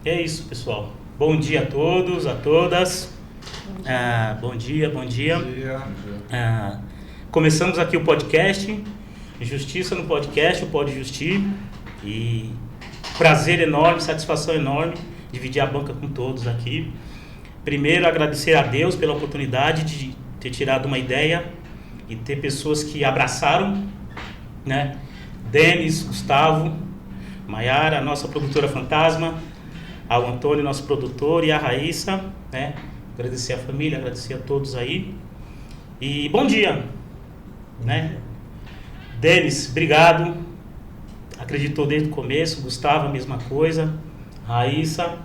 É isso, pessoal. Bom dia a todos, a todas. Bom dia. Começamos aqui o podcast, Justiça no Podcast, o Pode Justir. E prazer enorme, satisfação enorme dividir a banca com todos aqui. Primeiro, agradecer a Deus pela oportunidade de ter tirado uma ideia e ter pessoas que abraçaram, né? Denis, Gustavo, Maiara, nossa produtora fantasma, ao Antônio, nosso produtor, e a Raíssa, né? Agradecer a família, agradecer a todos aí. E bom dia, né? Denis, obrigado. Acreditou desde o começo. Gustavo, a mesma coisa. Raíssa,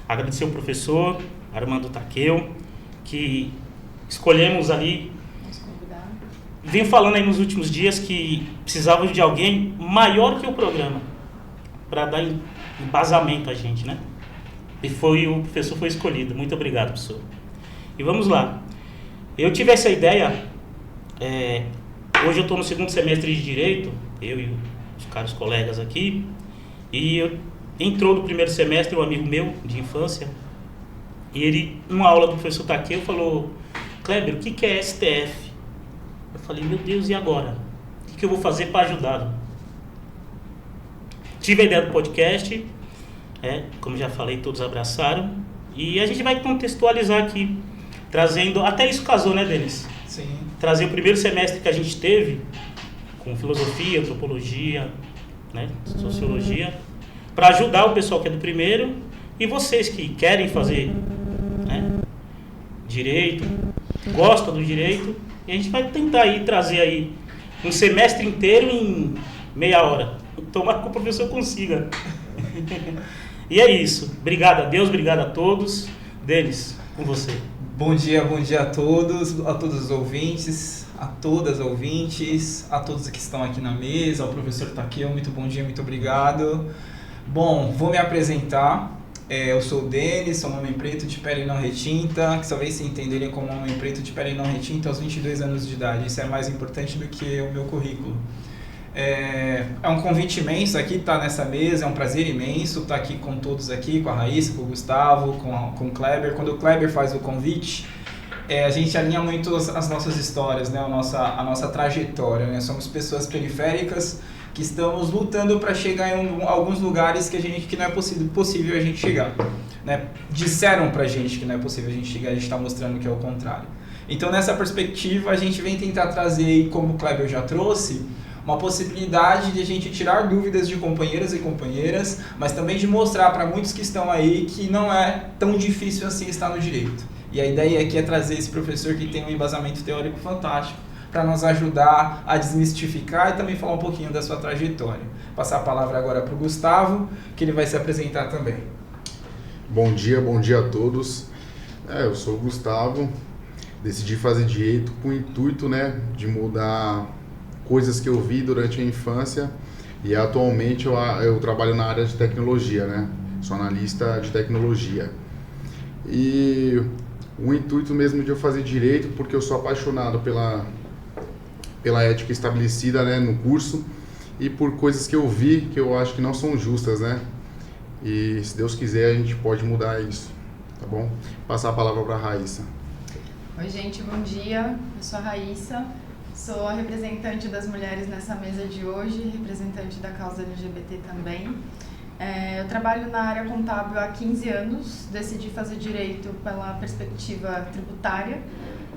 agradecer o professor Armando Takeu, que escolhemos ali. Venho falando aí nos últimos dias que precisávamos de alguém maior que o programa para dar embasamento a gente, né? E o professor foi escolhido. Muito obrigado, professor. E vamos lá. Eu tive essa ideia. Hoje eu estou no segundo semestre de Direito, eu e os caros colegas aqui. E entrou no primeiro semestre um amigo meu de infância. E ele, numa aula do professor Takeu, falou: Kleber, o que é STF? Eu falei: meu Deus, e agora? O que eu vou fazer para ajudá-lo? Tive a ideia do podcast, como já falei, todos abraçaram. E a gente vai contextualizar aqui, trazendo... Até isso casou, né, Denis? Sim. Trazer o primeiro semestre que a gente teve, com filosofia, antropologia, né, sociologia, para ajudar o pessoal que é do primeiro e vocês que querem fazer, né, direito, gostam do direito. E a gente vai tentar aí trazer aí um semestre inteiro em meia hora. Tomara que o professor consiga. E é isso. Obrigado a Deus, obrigado a todos. Denis, com você. Bom dia a todos os ouvintes, a todas as ouvintes, a todos que estão aqui na mesa, ao professor Takeu, muito bom dia, muito obrigado. Bom, vou me apresentar. Eu sou o Denis, sou um homem preto de pele não retinta, que talvez se entenderem como um homem preto de pele não retinta aos 22 anos de idade. Isso é mais importante do que o meu currículo. É um convite imenso aqui estar nessa mesa, é um prazer imenso estar aqui com todos aqui, com a Raíssa, com o Gustavo, com o Kleber. Quando o Kleber faz o convite, a gente alinha muito as nossas histórias, né? a nossa trajetória, né? Somos pessoas periféricas que estamos lutando para chegar em alguns lugares que não é possível a gente chegar, né? Disseram pra gente que não é possível a gente chegar, a gente está mostrando que é o contrário. Então, nessa perspectiva, a gente vem tentar trazer, como o Kleber já trouxe, uma possibilidade de a gente tirar dúvidas de companheiras e companheiras, mas também de mostrar para muitos que estão aí que não é tão difícil assim estar no direito. E a ideia aqui é trazer esse professor que tem um embasamento teórico fantástico para nos ajudar a desmistificar e também falar um pouquinho da sua trajetória. Passar a palavra agora para o Gustavo, que ele vai se apresentar também. Bom dia a todos. Eu sou o Gustavo, decidi fazer direito com o intuito, né, de mudar coisas que eu vi durante a infância, e atualmente eu trabalho na área de tecnologia, né? Sou analista de tecnologia. E o intuito mesmo de eu fazer direito, porque eu sou apaixonado pela ética estabelecida, né, no curso, e por coisas que eu vi que eu acho que não são justas, né? E se Deus quiser a gente pode mudar isso, tá bom? Passar a palavra para a Raíssa. Oi gente, bom dia, eu sou a Raíssa, sou a representante das mulheres nessa mesa de hoje, representante da causa LGBT também. Eu trabalho na área contábil há 15 anos, decidi fazer direito pela perspectiva tributária,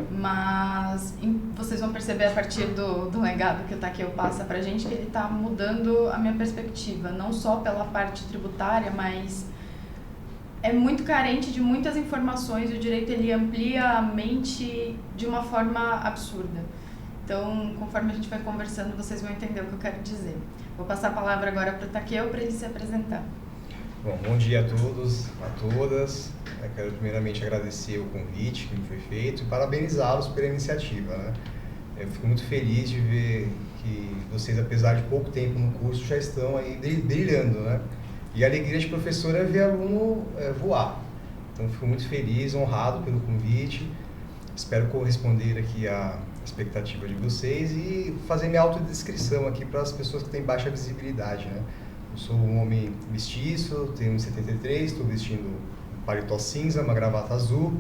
mas vocês vão perceber a partir do legado que o Takeu passa pra gente que ele está mudando a minha perspectiva, não só pela parte tributária, mas é muito carente de muitas informações e o direito ele amplia a mente de uma forma absurda. Então, conforme a gente vai conversando, vocês vão entender o que eu quero dizer. Vou passar a palavra agora para o Takeu para ele se apresentar. Bom dia a todos, a todas. Eu quero primeiramente agradecer o convite que me foi feito e parabenizá-los pela iniciativa, né? Eu fico muito feliz de ver que vocês, apesar de pouco tempo no curso, já estão aí brilhando, né? E a alegria de professor é ver aluno voar. Então, fico muito feliz, honrado pelo convite. Espero corresponder aqui à expectativa de vocês e fazer minha autodescrição aqui para as pessoas que têm baixa visibilidade, né? Eu sou um homem mestiço, tenho 1,73, estou vestindo um paletó cinza, uma gravata azul,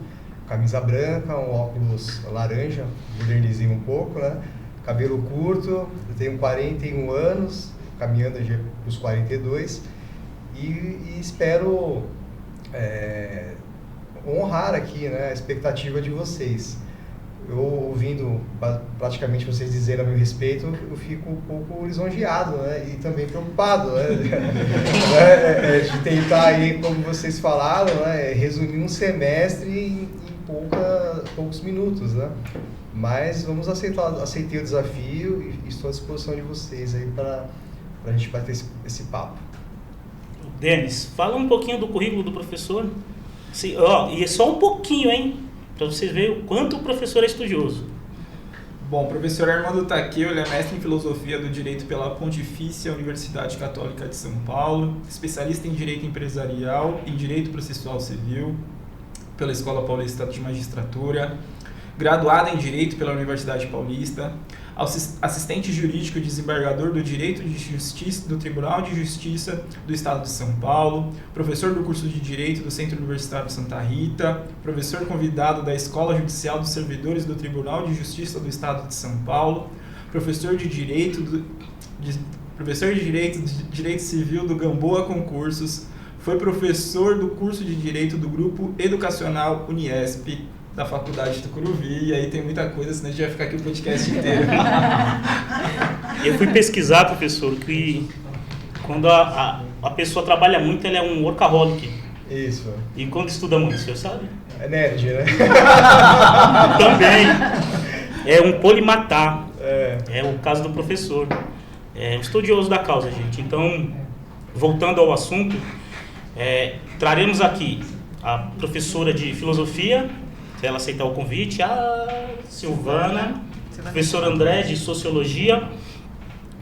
camisa branca, um óculos laranja, modernizei um pouco, né? Cabelo curto, eu tenho 41 anos, caminhando já para os 42, e espero honrar aqui, né, a expectativa de vocês. Eu ouvindo praticamente vocês dizerem a meu respeito, eu fico um pouco lisonjeado, né, e também preocupado, né, de tentar aí, como vocês falaram, né, resumir um semestre em poucos minutos, né. Mas vamos aceitei o desafio e estou à disposição de vocês aí para a gente bater esse papo. Denis, fala um pouquinho do currículo do professor. E é só um pouquinho, hein? Para vocês verem o quanto o professor é estudioso. Bom, o professor Armando Takeu, ele é mestre em Filosofia do Direito pela Pontifícia Universidade Católica de São Paulo, especialista em Direito Empresarial e em Direito Processual Civil pela Escola Paulista de Magistratura, graduado em Direito pela Universidade Paulista, assistente jurídico e desembargador do Direito de Justiça do Tribunal de Justiça do Estado de São Paulo, professor do curso de Direito do Centro Universitário de Santa Rita, professor convidado da Escola Judicial dos Servidores do Tribunal de Justiça do Estado de São Paulo, professor de Direito Civil do Gamboa Concursos, foi professor do curso de Direito do Grupo Educacional Uniesp, da Faculdade de Tucuruvi, e aí tem muita coisa, senão a gente vai ficar aqui o podcast inteiro. Eu fui pesquisar, professor, que quando a pessoa trabalha muito, ela é um workaholic. Isso. E quando estuda muito, o senhor sabe? É nerd, né? Também. É um polimatar. É o caso do professor. É um estudioso da causa, gente. Então, voltando ao assunto, traremos aqui a professora de filosofia, se ela aceitar o convite, a Silvana, professor André de sociologia,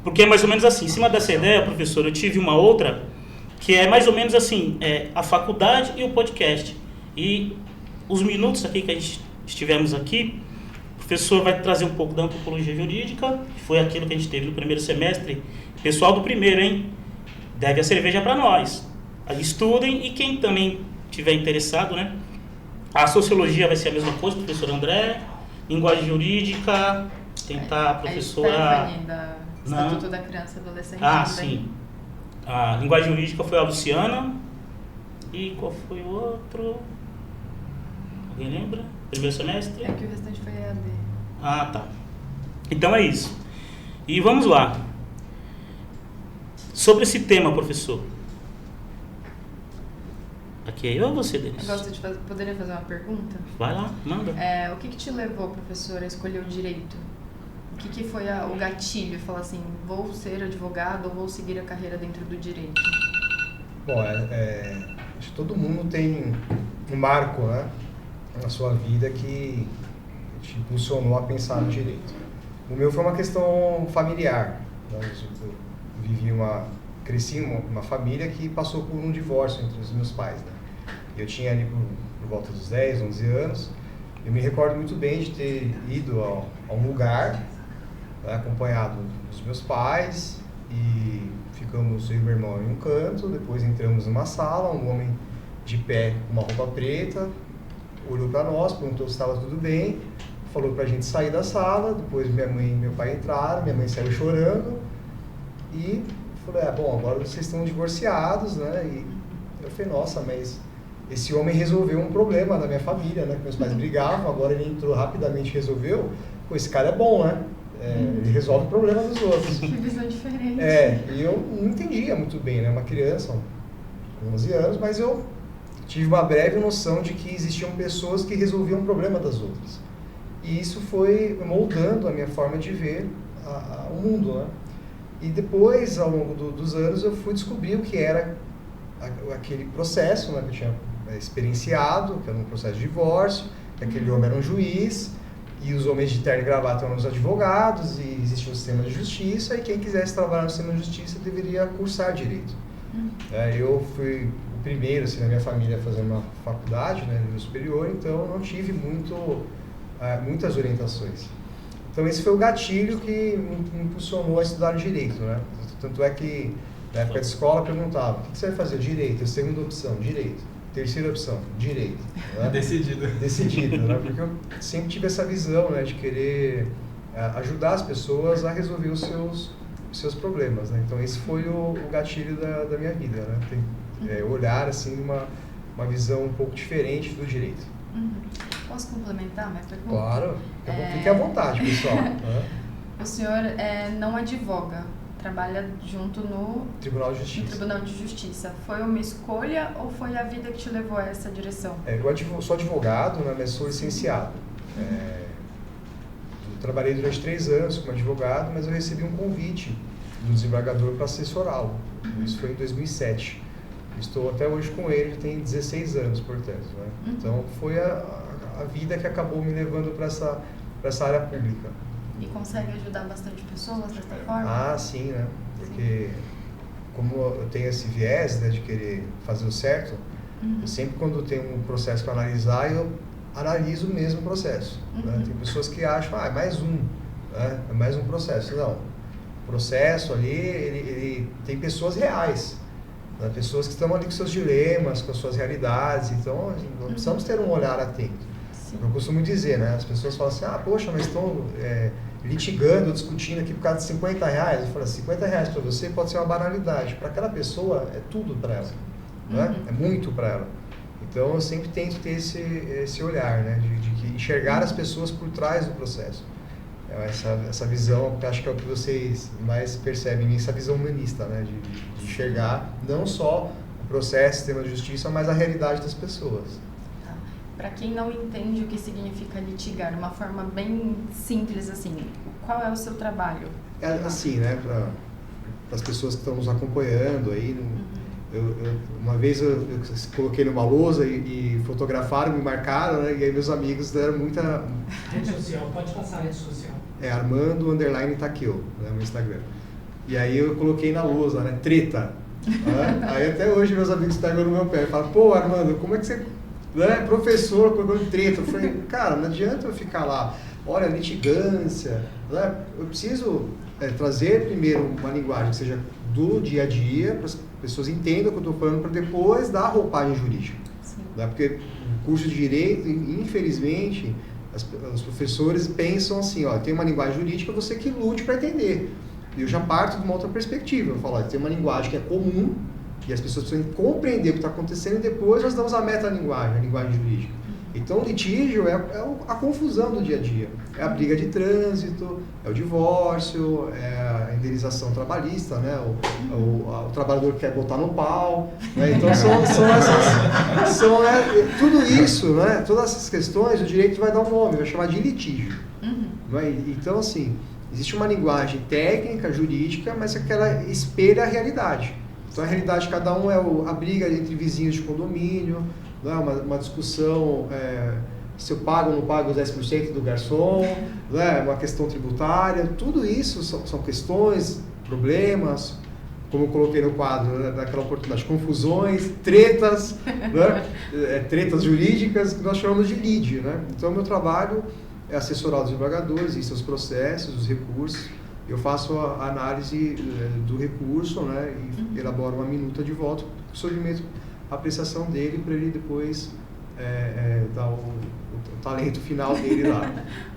porque é mais ou menos assim, em cima dessa ideia, professor, eu tive uma outra, que é mais ou menos assim, a faculdade e o podcast. E os minutos aqui que a gente estivemos aqui, o professor vai trazer um pouco da antropologia jurídica, que foi aquilo que a gente teve no primeiro semestre. Pessoal do primeiro, hein? Deve a cerveja para nós. Estudem, e quem também tiver interessado, né? A sociologia vai ser a mesma coisa, professor André. Linguagem jurídica, tentar a professora... A Stephanie, da Estatuto da Criança e Adolescente. Ah, também. sim. A linguagem jurídica foi a Luciana. E qual foi o outro? Alguém lembra? Primeiro semestre? É que o restante foi EAD. Ah, tá. Então é isso. E vamos lá. Sobre esse tema, professor. Aqui é eu ou você, Denis? Eu gosto de poderia fazer uma pergunta? Vai lá, manda. O que te levou, professora, a escolher o direito? O que foi o gatilho? Falar assim, vou ser advogado ou vou seguir a carreira dentro do direito? Bom, acho que todo mundo tem um marco, né, na sua vida que te impulsionou a pensar no direito. O meu foi uma questão familiar. Né? Eu cresci em uma família que passou por um divórcio entre os meus pais. Né? Eu tinha ali por volta dos 10, 11 anos. Eu me recordo muito bem de ter ido a um lugar, né, acompanhado dos meus pais, e ficamos eu e meu irmão em um canto. Depois entramos numa sala, um homem de pé com uma roupa preta olhou para nós, perguntou se estava tudo bem, falou para a gente sair da sala. Depois minha mãe e meu pai entraram, minha mãe saiu chorando e falou, bom, agora vocês estão divorciados, né? E eu falei, nossa, mas esse homem resolveu um problema da minha família, né? Que meus pais brigavam, agora ele entrou rapidamente e resolveu. Pô, esse cara é bom, né? Ele resolve o problema dos outros. Que visão diferente. E eu não entendia muito bem, né? Uma criança, com 11 anos, mas eu tive uma breve noção de que existiam pessoas que resolviam o problema das outras. E isso foi moldando a minha forma de ver o mundo, né? E depois, ao longo dos anos, eu fui descobrir o que era aquele processo, né, que eu tinha experienciado, que era um processo de divórcio, que aquele homem era um juiz, e os homens de terno e gravata eram os advogados, e existia um sistema de justiça, e quem quisesse trabalhar no sistema de justiça deveria cursar direito. Eu fui o primeiro assim, na minha família a fazer uma faculdade, né, nível superior, então não tive muitas orientações. Então esse foi o gatilho que me impulsionou a estudar direito, né? Tanto é que Na época de escola, perguntava, o que você vai fazer? Direito. Segunda opção, direito. Terceira opção, direito. Né? Decidido, né? Porque eu sempre tive essa visão, né, de querer ajudar as pessoas a resolver os seus problemas, né? Então esse foi o gatilho da minha vida, né? Olhar assim uma visão um pouco diferente do direito. Posso complementar minha pergunta? Claro, fique à vontade, pessoal. O senhor não advoga, trabalha junto no Tribunal de Justiça. No Tribunal de Justiça. Foi uma escolha ou foi a vida que te levou a essa direção? Eu sou advogado, né, mas sou licenciado. Eu trabalhei durante 3 anos como advogado, mas eu recebi um convite do desembargador para assessorá-lo. Isso foi em 2007. Estou até hoje com ele, tem 16 anos, portanto. Né? Então foi a vida que acabou me levando para essa área pública. E consegue ajudar bastante pessoas dessa forma? Ah, sim, né? Porque como eu tenho esse viés, né, de querer fazer o certo, eu sempre quando eu tenho um processo para analisar, eu analiso o mesmo processo. Né? Tem pessoas que acham, é mais um, né? É mais um processo. Não, o processo ali, ele tem pessoas reais, né? Pessoas que estão ali com seus dilemas, com as suas realidades, então nós precisamos ter um olhar atento. Eu costumo dizer, né? As pessoas falam assim, poxa, mas estão litigando, discutindo aqui por causa de R$50. Eu falo, R$50 para você pode ser uma banalidade. Para aquela pessoa, é tudo para ela. Né? É muito para ela. Então, eu sempre tento ter esse olhar, né? De enxergar as pessoas por trás do processo. Essa visão, que acho que é o que vocês mais percebem, essa visão humanista, né? De enxergar não só o processo, o sistema de justiça, mas a realidade das pessoas. Para quem não entende o que significa litigar, de uma forma bem simples assim, qual é o seu trabalho? Assim, né, para as pessoas que estão nos acompanhando aí, uma vez eu coloquei numa lousa e fotografaram, me marcaram, né, e aí meus amigos deram muita... Rede social, pode passar a rede social. Armando_Takeo, né, no Instagram. E aí eu coloquei na lousa, né, treta. Né? Aí até hoje meus amigos pegam no meu pé e falam, pô, Armando, como é que você... Né, professor colocando treta. Eu falei, cara, não adianta eu ficar lá, olha, litigância, né? Eu preciso trazer primeiro uma linguagem que seja do dia a dia, para as pessoas entendam o que eu estou falando, para depois dar a roupagem jurídica. Né? Porque o curso de Direito, infelizmente, os professores pensam assim, tem uma linguagem jurídica, você que lute para entender. E eu já parto de uma outra perspectiva, eu falo, tem uma linguagem que é comum, e as pessoas precisam compreender o que está acontecendo e depois nós damos a metalinguagem, a linguagem jurídica. Então, o litígio é a confusão do dia a dia. É a briga de trânsito, é o divórcio, é a indenização trabalhista, né? O trabalhador que quer botar no pau. Né? Então, tudo isso, né? Todas essas questões, o direito vai dar um nome, vai chamar de litígio. Né? Então, assim, existe uma linguagem técnica, jurídica, mas que ela espelha a realidade. Então, a realidade de cada um é a briga entre vizinhos de condomínio, né? Uma discussão se eu pago ou não pago os 10% do garçom, né? Uma questão tributária, tudo isso são questões, problemas, como eu coloquei no quadro, né? Daquela oportunidade, confusões, tretas, né? Tretas jurídicas, que nós chamamos de lide. Né? Então, o meu trabalho é assessorar os desembargadores em seus processos, os recursos. Eu faço a análise do recurso, né, e elaboro uma minuta de voto, submeto a apreciação dele para ele depois dar o talento final dele lá.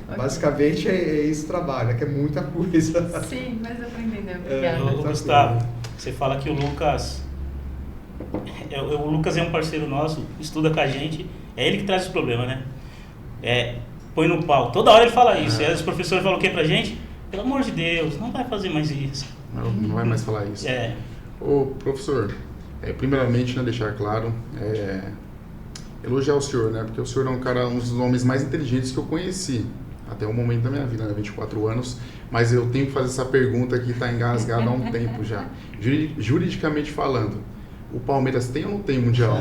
Okay. Basicamente é esse trabalho, que é muita coisa. Sim, mas eu estou entendendo. Obrigada. Gustavo, você fala que o Lucas é um parceiro nosso, estuda com a gente, é ele que traz os problemas, né? Põe no pau. Toda hora ele fala isso. E os professores falam o que pra gente? Pelo amor de Deus, não vai fazer mais isso. Não vai mais falar isso. Ô, professor, primeiramente, né, deixar claro, elogiar o senhor, né? Porque o senhor é um dos homens mais inteligentes que eu conheci até o momento da minha vida, né? 24 anos. Mas eu tenho que fazer essa pergunta que está engasgada há um tempo já. Juridicamente falando, o Palmeiras tem ou não tem Mundial?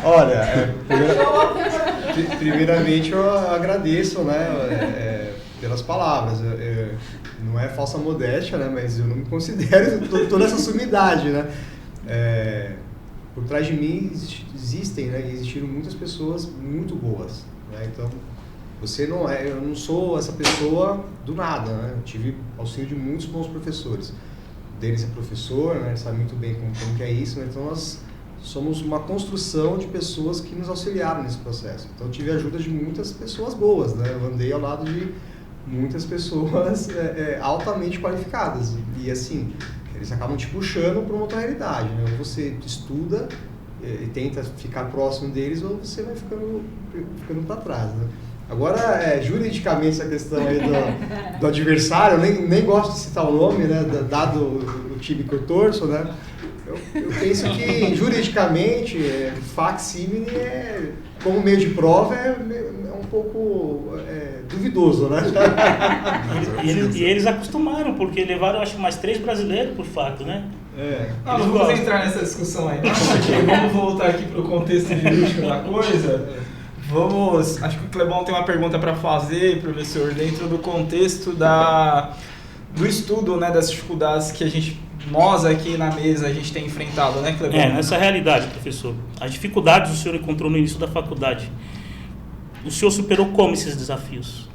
Olha, primeiramente eu agradeço, né, pelas palavras. Não é falsa modéstia, né, mas eu não me considero toda essa sumidade, né. Por trás de mim existem, né, e existiram muitas pessoas muito boas, né, então Eu não sou essa pessoa do nada, né? Eu tive auxílio de muitos bons professores. Um deles é professor, né? Ele sabe muito bem como que é isso, né? Então nós somos uma construção de pessoas que nos auxiliaram nesse processo. Então eu tive a ajuda de muitas pessoas boas, né? Eu andei ao lado de muitas pessoas altamente qualificadas. E assim, eles acabam te puxando para uma outra realidade, né? Ou você estuda e tenta ficar próximo deles, ou você vai ficando para trás, né? Agora, juridicamente, essa questão aí do adversário, eu nem gosto de citar o nome, né? Dado o time que eu torço, né? Eu penso que, juridicamente, facsímile como meio de prova é um pouco duvidoso, né? E eles acostumaram, porque levaram, acho, mais 3 brasileiros por fato, né? Não vamos entrar nessa discussão aí, porque vamos voltar aqui para o contexto jurídico da coisa. Acho que o Clebão tem uma pergunta para fazer, professor, dentro do contexto do estudo, né, das dificuldades que nós aqui na mesa, a gente tem enfrentado, né, Clebão? Nessa realidade, professor. As dificuldades o senhor encontrou no início da faculdade. O senhor superou como esses desafios?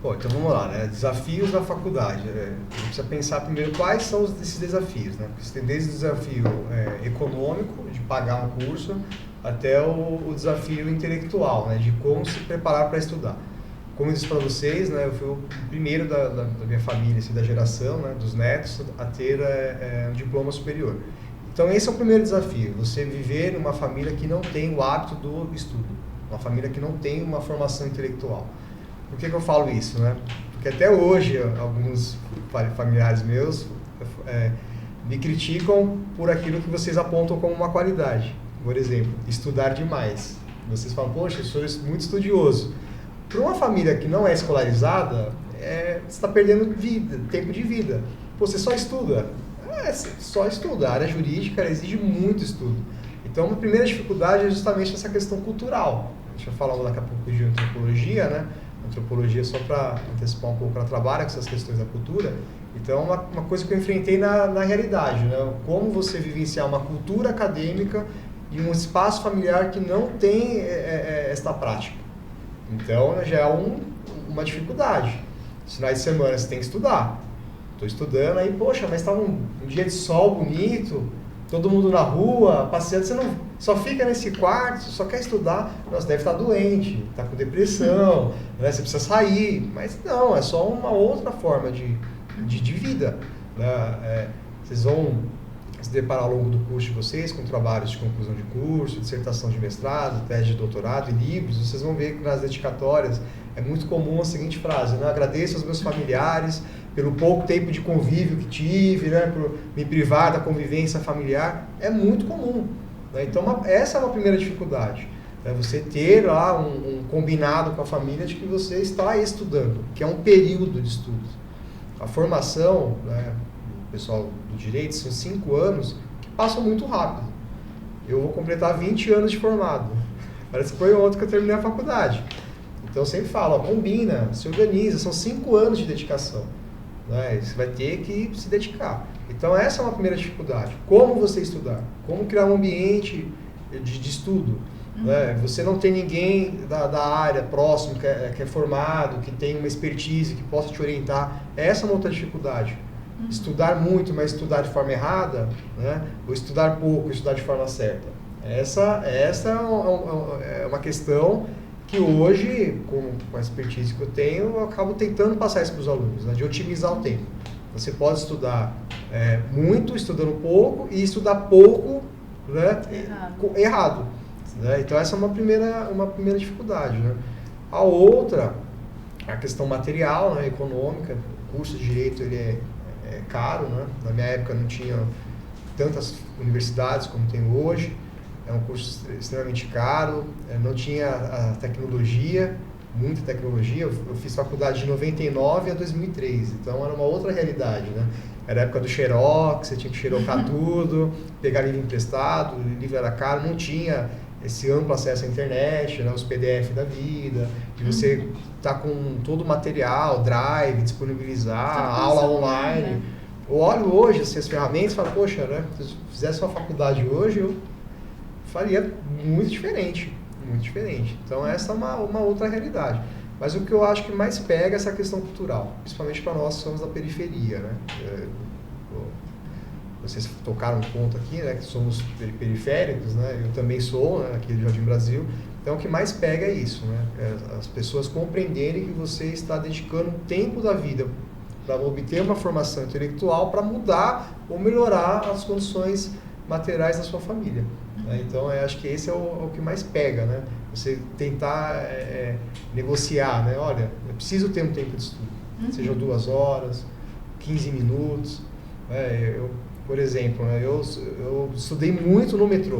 Bom, então vamos lá, né? Desafios da faculdade. A gente precisa pensar primeiro quais são esses desafios, né? Porque você tem desde o desafio econômico, de pagar um curso, até o desafio intelectual, né? De como se preparar para estudar. Como eu disse para vocês, né? Eu fui o primeiro da minha família, assim, da geração, né? Dos netos, a ter um diploma superior. Então esse é o primeiro desafio, você viver numa família que não tem o hábito do estudo, uma família que não tem uma formação intelectual. Por que eu falo isso, né? Porque até hoje alguns familiares meus me criticam por aquilo que vocês apontam como uma qualidade. Por exemplo, estudar demais. Vocês falam, poxa, o senhor é muito estudioso. Para uma família que não é escolarizada, você está perdendo tempo de vida. Pô, você só estuda. Só estuda. A área jurídica exige muito estudo. Então, a primeira dificuldade é justamente essa questão cultural. A gente vai falar daqui a pouco de antropologia, né? Antropologia, só para antecipar um pouco, ela trabalha com essas questões da cultura. Então, uma coisa que eu enfrentei na realidade, né? Como você vivenciar uma cultura acadêmica e um espaço familiar que não tem esta prática. Então, já é uma dificuldade. Nos finais de semana você tem que estudar. Estou estudando, aí, poxa, mas está um dia de sol bonito, todo mundo na rua, passeando, você não só fica nesse quarto, só quer estudar, nossa, deve estar doente, está com depressão, né? Você precisa sair. Mas não, é só uma outra forma de vida, né? Vocês vão se deparar ao longo do curso de vocês com trabalhos de conclusão de curso, dissertação de mestrado, tese de doutorado e livros. Vocês vão ver que nas dedicatórias é muito comum a seguinte frase, né? Agradeço aos meus familiares pelo pouco tempo de convívio que tive, né? Por me privar da convivência familiar. É muito comum, né? Então essa é uma primeira dificuldade, né? Você ter lá um combinado com a família de que você está estudando, que é um período de estudos. A formação, né? O pessoal do direito, são 5 anos que passam muito rápido. Eu vou completar 20 anos de formado. Parece que foi ontem que eu terminei a faculdade. Então eu sempre falo, combina, se organiza, são 5 anos de dedicação, né? Você vai ter que se dedicar. Então essa é uma primeira dificuldade. Como você estudar? Como criar um ambiente de estudo? Né? Você não tem ninguém da área próximo que é formado, que tem uma expertise, que possa te orientar. Essa é uma outra dificuldade. Estudar muito, mas estudar de forma errada, né? Ou estudar pouco, estudar de forma certa. Essa é uma questão que hoje, com a expertise que eu tenho, eu acabo tentando passar isso para os alunos, né? De otimizar o tempo. Você pode estudar muito, estudando pouco, e estudar pouco, né? Errado. Né? Então essa é uma primeira dificuldade, né? A outra, a questão material, né? Econômica. O curso de Direito ele é caro, né? Na minha época não tinha tantas universidades como tem hoje, é um curso extremamente caro, não tinha a tecnologia, muita tecnologia. Eu fiz faculdade de 99 a 2003, então era uma outra realidade, né? Era a época do xerox, você tinha que xerocar tudo, pegar livro emprestado, o livro era caro, não tinha esse amplo acesso à internet, né? Os PDF da vida, de você estar com todo o material, drive, disponibilizar, aula online. Né? Eu olho hoje assim, as ferramentas e falo, poxa, né? Se eu fizesse uma faculdade hoje, eu faria muito diferente, muito diferente. Então essa é uma outra realidade. Mas o que eu acho que mais pega é essa questão cultural, principalmente para nós que somos da periferia, né? Vocês tocaram um ponto aqui, né, que somos periféricos, né? Eu também sou, né, aqui do Jardim Brasil. Então, o que mais pega é isso, né? As pessoas compreenderem que você está dedicando um tempo da vida para obter uma formação intelectual para mudar ou melhorar as condições materiais da sua família. Né? Então, eu acho que esse é o que mais pega, né? Você tentar negociar, né? Olha, eu preciso ter um tempo de estudo, sejam 2 horas, 15 minutos. Por exemplo, né, eu estudei muito no metrô.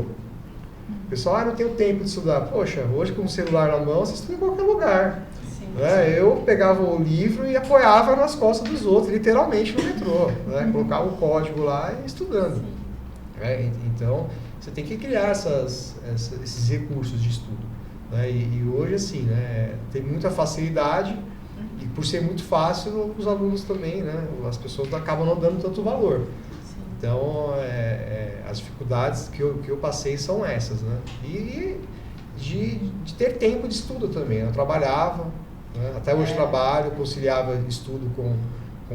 O pessoal, não tenho tempo de estudar. Poxa, hoje com o celular na mão, você estuda em qualquer lugar. Sim, né? Eu pegava o livro e apoiava nas costas dos outros, literalmente no metrô. Né? Colocava o código lá e ia estudando. Então, você tem que criar esses recursos de estudo. Né? E hoje, assim, né, tem muita facilidade e por ser muito fácil, os alunos também, né, as pessoas acabam não dando tanto valor. Então, as dificuldades que eu passei são essas, né? E de ter tempo de estudo também. Eu trabalhava, né? Até hoje trabalho, conciliava estudo com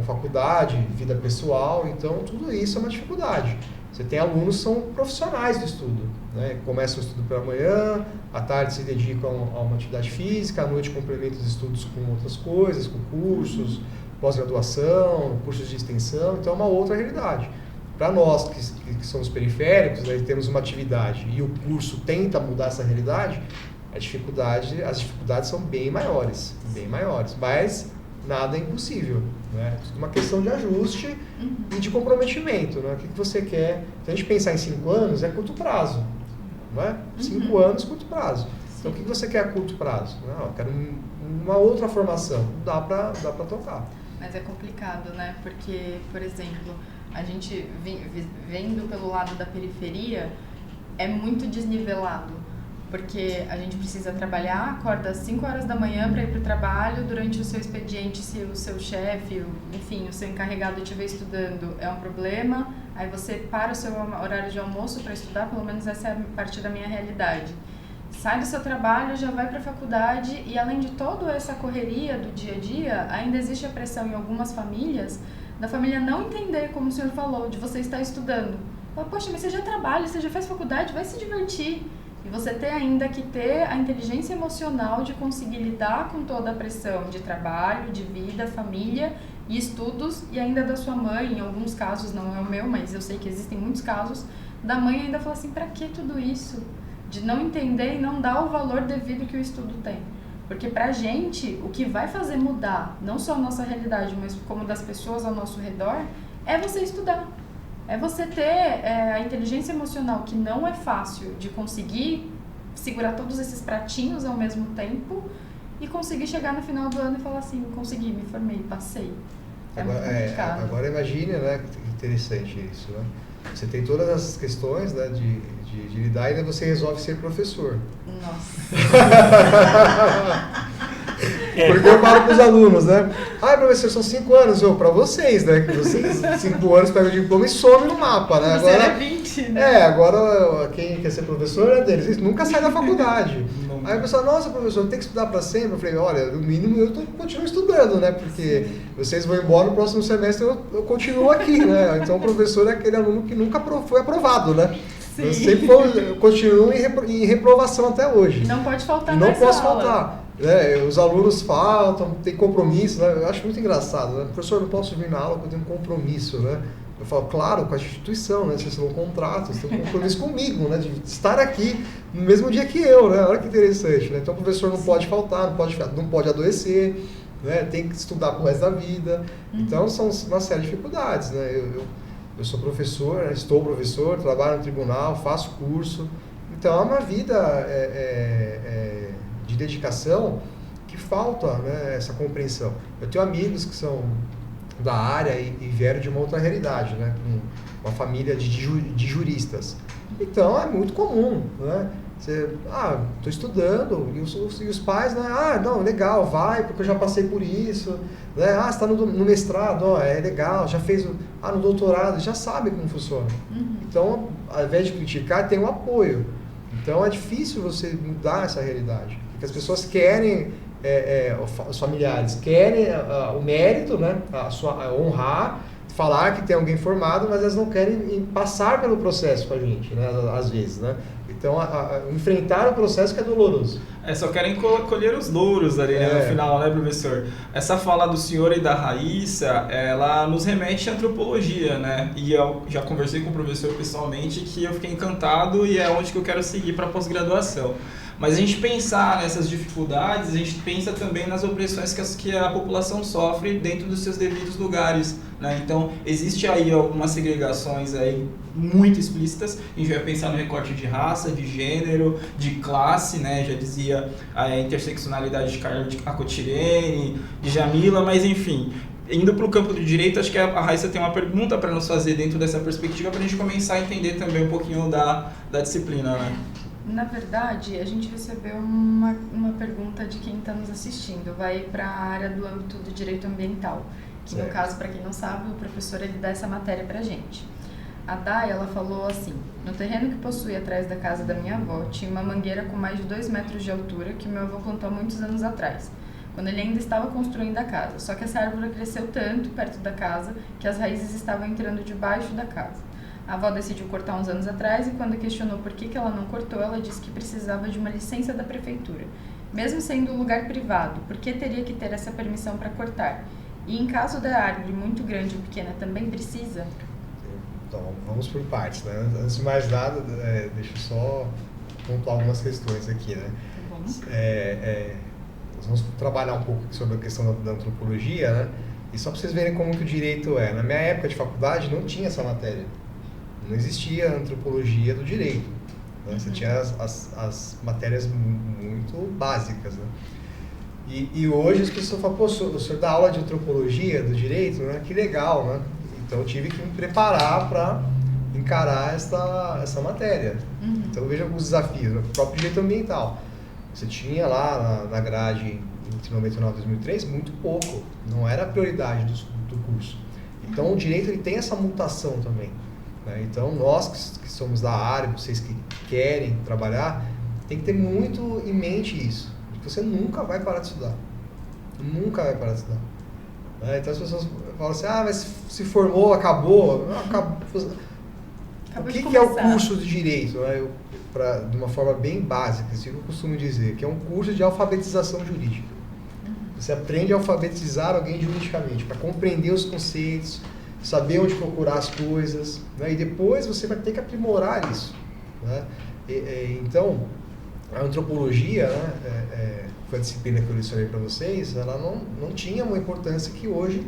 faculdade, vida pessoal, então tudo isso é uma dificuldade. Você tem alunos que são profissionais do estudo, né? Começam o estudo pela manhã, à tarde se dedicam a uma atividade física, à noite complementam os estudos com outras coisas, com cursos, pós-graduação, cursos de extensão, então é uma outra realidade. Para nós que somos periféricos, né, e temos uma atividade e o curso tenta mudar essa realidade, as dificuldades são bem maiores, mas nada é impossível, né? É uma questão de ajuste e de comprometimento, né? O que você quer? Se a gente pensar em 5 anos, é curto prazo, não é? 5 anos, curto prazo. Então, o que você quer a curto prazo? Não, eu quero uma outra formação, dá para tocar. Mas é complicado, né? Porque, por exemplo, a gente vendo pelo lado da periferia, é muito desnivelado. Porque a gente precisa trabalhar, acorda às 5 horas da manhã para ir para o trabalho, durante o seu expediente, se o seu chefe, enfim, o seu encarregado estiver estudando, é um problema. Aí você para o seu horário de almoço para estudar, pelo menos essa é a parte da minha realidade. Sai do seu trabalho, já vai para a faculdade e, além de toda essa correria do dia a dia, ainda existe a pressão em algumas famílias da família não entender, como o senhor falou, de você estar estudando. Fala, poxa, mas você já trabalha, você já faz faculdade, vai se divertir. E você ter ainda que ter a inteligência emocional de conseguir lidar com toda a pressão de trabalho, de vida, família e estudos, e ainda da sua mãe, em alguns casos, não é o meu, mas eu sei que existem muitos casos, da mãe ainda falar assim, pra que tudo isso? De não entender e não dar o valor devido que o estudo tem. Porque pra gente, o que vai fazer mudar, não só a nossa realidade, mas como das pessoas ao nosso redor, é você estudar. É você ter a inteligência emocional, que não é fácil de conseguir segurar todos esses pratinhos ao mesmo tempo e conseguir chegar no final do ano e falar assim, consegui, me formei, passei. Agora imagine, né, que interessante isso, né? Você tem todas essas questões, né, de lidar e ainda você resolve ser professor. Nossa. Porque eu falo para os alunos, né? Professor, são 5 anos. Para vocês, né? Que vocês, 5 anos, pegam o diploma e some no mapa, né? Você é 20, né? Agora quem quer ser professor é deles. Eles nunca saem da faculdade. Aí o pessoal, nossa, professor, tem que estudar para sempre. Eu falei, olha, no mínimo eu continuo estudando, né? Porque vocês vão embora no próximo semestre, eu continuo aqui, né? Então o professor é aquele aluno que nunca foi aprovado, né? Sim. Eu sempre continuo em reprovação até hoje. Não pode faltar Não nessa posso aula. faltar. Os alunos faltam, tem compromisso, né? Eu acho muito engraçado, né? Professor, não posso vir na aula porque eu tenho um compromisso, né? Eu falo, claro, com a instituição, né? Vocês têm um contrato, vocês têm um compromisso comigo, né? De estar aqui no mesmo dia que eu, né? Olha que interessante, né? Então o professor não pode faltar, não pode adoecer, né? Tem que estudar pro resto da vida. Então são uma série de dificuldades, né? Eu sou professor, né? Estou professor, trabalho no tribunal, faço curso. Então é uma vida de dedicação que falta, né, essa compreensão. Eu tenho amigos que são da área e vieram de uma outra realidade, né, com uma família de juristas. Então é muito comum, né? Você, estou estudando, e os pais, né, não, legal, vai, porque eu já passei por isso, né, você está no mestrado, é legal, já fez no doutorado, já sabe como funciona. Então, ao invés de criticar, tem um apoio. Então é difícil você mudar essa realidade, porque as pessoas querem os familiares querem o mérito, né? Honrar, falar que tem alguém formado, mas elas não querem passar pelo processo com a gente, né? Às vezes, né? Então, enfrentar o processo que é doloroso. Só querem colher os louros ali, né, no final, né, professor? Essa fala do senhor e da Raíssa, ela nos remete à antropologia, né? E eu já conversei com o professor pessoalmente que eu fiquei encantado e é onde que eu quero seguir para pós-graduação. Mas a gente pensar nessas dificuldades, a gente pensa também nas opressões que a população sofre dentro dos seus devidos lugares, né? Então, existe aí algumas segregações aí muito explícitas. A gente vai pensar no recorte de raça, de gênero, de classe, né? Já dizia a interseccionalidade de Carla Acotirene, de Jamila, mas enfim... Indo para o campo do direito, acho que a Raíssa tem uma pergunta para nos fazer dentro dessa perspectiva para a gente começar a entender também um pouquinho da disciplina, né? Na verdade, a gente recebeu uma pergunta de quem está nos assistindo. Vai para a área do âmbito do direito ambiental, que no caso, para quem não sabe, o professor ele dá essa matéria para a gente. A Day, ela falou assim: no terreno que possui atrás da casa da minha avó, tinha uma mangueira com mais de 2 metros de altura que meu avô plantou há muitos anos atrás, quando ele ainda estava construindo a casa. Só que essa árvore cresceu tanto perto da casa que as raízes estavam entrando debaixo da casa. A avó decidiu cortar uns anos atrás e quando questionou por que ela não cortou, ela disse que precisava de uma licença da prefeitura. Mesmo sendo um lugar privado, por que teria que ter essa permissão para cortar? E em caso da árvore muito grande ou pequena, também precisa? Então, vamos por partes, né? Antes de mais nada, deixa eu só pontuar algumas questões aqui, né? Tá bom. Nós vamos trabalhar um pouco sobre a questão da antropologia, né? E só para vocês verem como que o direito é. Na minha época de faculdade não tinha essa matéria. Não existia antropologia do direito. Né? Você tinha as matérias muito básicas, né? E hoje as pessoas falam, pô, o senhor dá aula de antropologia do direito, né? Que legal, né? Então eu tive que me preparar para encarar essa matéria. Então veja alguns desafios, né? O próprio direito ambiental. Você tinha lá na grade entre 99 e 2003 muito pouco, não era a prioridade do curso. Então o direito ele tem essa mutação também. Né? Então nós que somos da área, vocês que querem trabalhar, tem que ter muito em mente isso, que você nunca vai parar de estudar. Nunca vai parar de estudar. Né? Então as pessoas falam assim, mas se formou, acabou. Acabou. O que é o curso de direito? Né? De uma forma bem básica, assim que eu costumo dizer, que é um curso de alfabetização jurídica. Você aprende a alfabetizar alguém juridicamente, para compreender os conceitos, saber onde procurar as coisas, né? E depois você vai ter que aprimorar isso. Né? Então, a antropologia, né, foi a disciplina que eu lecionei para vocês, ela não tinha uma importância que hoje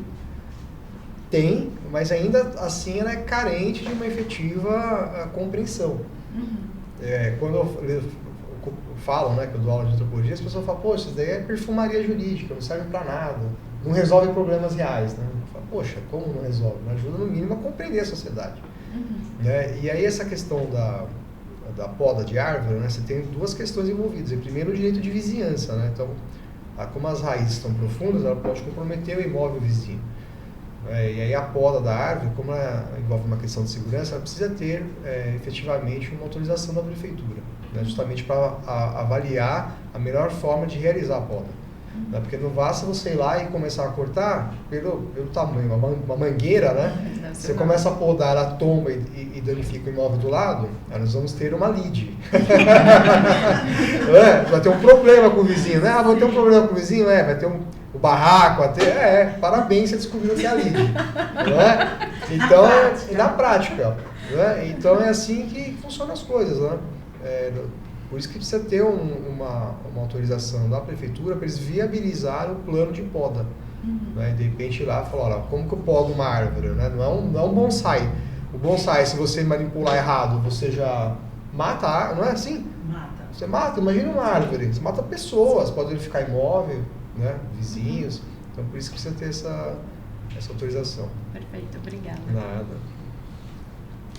tem, mas ainda assim ela é carente de uma efetiva compreensão. Quando eu falo, né, que eu dou aula de antropologia, as pessoas falam, poxa, isso daí é perfumaria jurídica, não serve para nada, não resolve problemas reais. Né? Eu falo, poxa, como não resolve? Me ajuda no mínimo a compreender a sociedade. Né? E aí essa questão da poda de árvore, né, você tem duas questões envolvidas. Primeiro, o direito de vizinhança. Né? Então, como as raízes estão profundas, ela pode comprometer o imóvel vizinho. E aí a poda da árvore, como ela envolve uma questão de segurança, ela precisa ter efetivamente uma autorização da prefeitura, né, justamente para avaliar a melhor forma de realizar a poda. Né, porque não basta você ir lá e começar a cortar pelo tamanho, uma mangueira, né? Você começa a podar a tomba e danifica o imóvel do lado, aí nós vamos ter uma lide. Vai ter um problema com o vizinho, né? Vou ter um problema com o vizinho, vai ter o barraco, parabéns, você descobriu que é a lide. Né? Então, na prática. Né? Então é assim que funcionam as coisas. Né? Por isso que precisa ter uma autorização da prefeitura para eles viabilizar o plano de poda. Né? De repente ir lá e falar, olha, como que eu podo uma árvore? Né? Não é um bonsai. O bonsai, se você manipular errado, você já mata a árvore, não é assim? Mata. Você mata, imagina uma árvore, você mata pessoas, pode ficar imóvel, né? Vizinhos. Então por isso que precisa ter essa autorização. Perfeito, obrigada. Nada.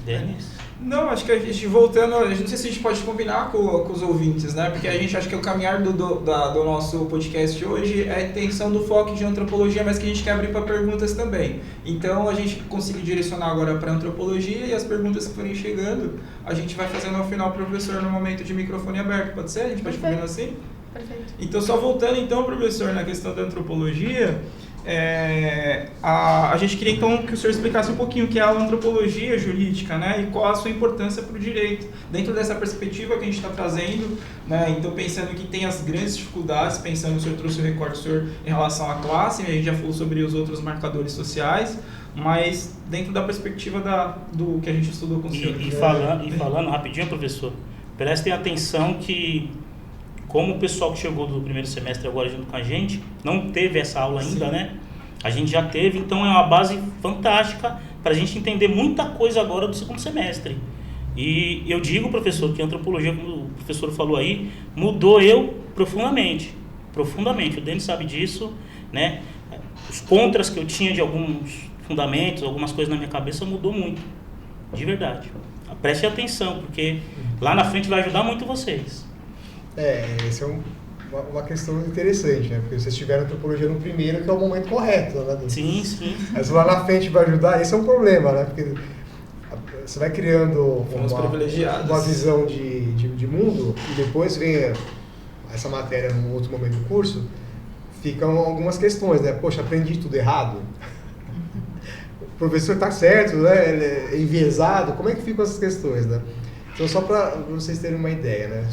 Denis? Não, acho que a gente voltando, não sei se a gente pode combinar com os ouvintes, né? Porque a gente acha que o caminhar do nosso podcast hoje é a intenção do foco de antropologia, mas que a gente quer abrir para perguntas também. Então a gente conseguiu direcionar agora para antropologia e as perguntas que forem chegando, a gente vai fazendo ao final, professor, no momento de microfone aberto. Pode ser? A gente pode combinar assim? Perfeito. Então, só voltando então, professor, na questão da antropologia, a gente queria então que o senhor explicasse um pouquinho o que é a antropologia jurídica, né, e qual a sua importância para o direito, dentro dessa perspectiva que a gente está trazendo, né, então pensando que tem as grandes dificuldades, pensando, o senhor trouxe o recorte, o senhor, em relação à classe, a gente já falou sobre os outros marcadores sociais, mas dentro da perspectiva do que a gente estudou com o senhor. E falando rapidinho, professor, prestem atenção que, como o pessoal que chegou do primeiro semestre agora junto com a gente, não teve essa aula ainda, Sim. né? A gente já teve, então é uma base fantástica para a gente entender muita coisa agora do segundo semestre. E eu digo, professor, que a antropologia, como o professor falou aí, mudou eu profundamente. Profundamente, o Denis sabe disso, né? Os contras que eu tinha de alguns fundamentos, algumas coisas na minha cabeça mudou muito, de verdade. Preste atenção, porque lá na frente vai ajudar muito vocês. Essa é uma questão interessante, né? Porque vocês tiveram antropologia no primeiro, que é o momento correto, né? Sim, sim. Mas lá na frente vai ajudar, esse é um problema, né? Porque você vai criando uma visão de mundo e depois vem essa matéria num outro momento do curso, ficam algumas questões, né? Poxa, aprendi tudo errado. O professor está certo, né? Ele é enviesado, como é que ficam essas questões, né? Então, só para vocês terem uma ideia, né?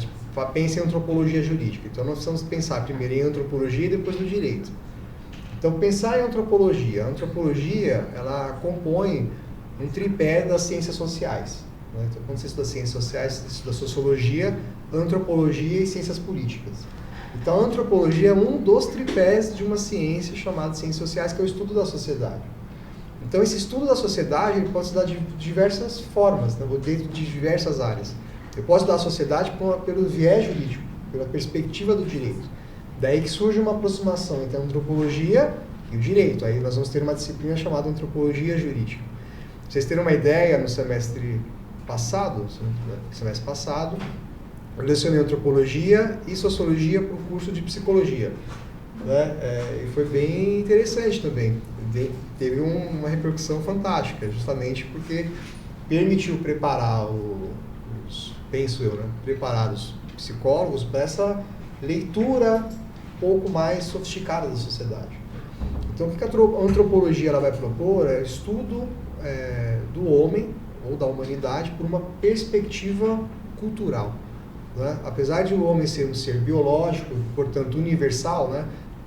Pense em antropologia jurídica. Então, nós precisamos pensar primeiro em antropologia e depois no direito. Então, pensar em antropologia. A antropologia, ela compõe um tripé das ciências sociais. Né? Então, quando você estuda ciências sociais, você estuda sociologia, antropologia e ciências políticas. Então, a antropologia é um dos tripés de uma ciência chamada ciências sociais, que é o estudo da sociedade. Então, esse estudo da sociedade ele pode se dar de diversas formas, né? Dentro de diversas áreas. Eu posso estudar a sociedade pelo viés jurídico, pela perspectiva do direito. Daí que surge uma aproximação entre a antropologia e o direito. Aí nós vamos ter uma disciplina chamada antropologia jurídica. Pra vocês terem uma ideia, no semestre passado, eu lecionei antropologia e sociologia para o curso de psicologia. Né? E foi bem interessante também. Teve uma repercussão fantástica, justamente porque permitiu preparar preparar os psicólogos para essa leitura um pouco mais sofisticada da sociedade. Então, o que a antropologia ela vai propor é o estudo do homem ou da humanidade por uma perspectiva cultural. Né? Apesar de o homem ser um ser biológico, portanto universal, né?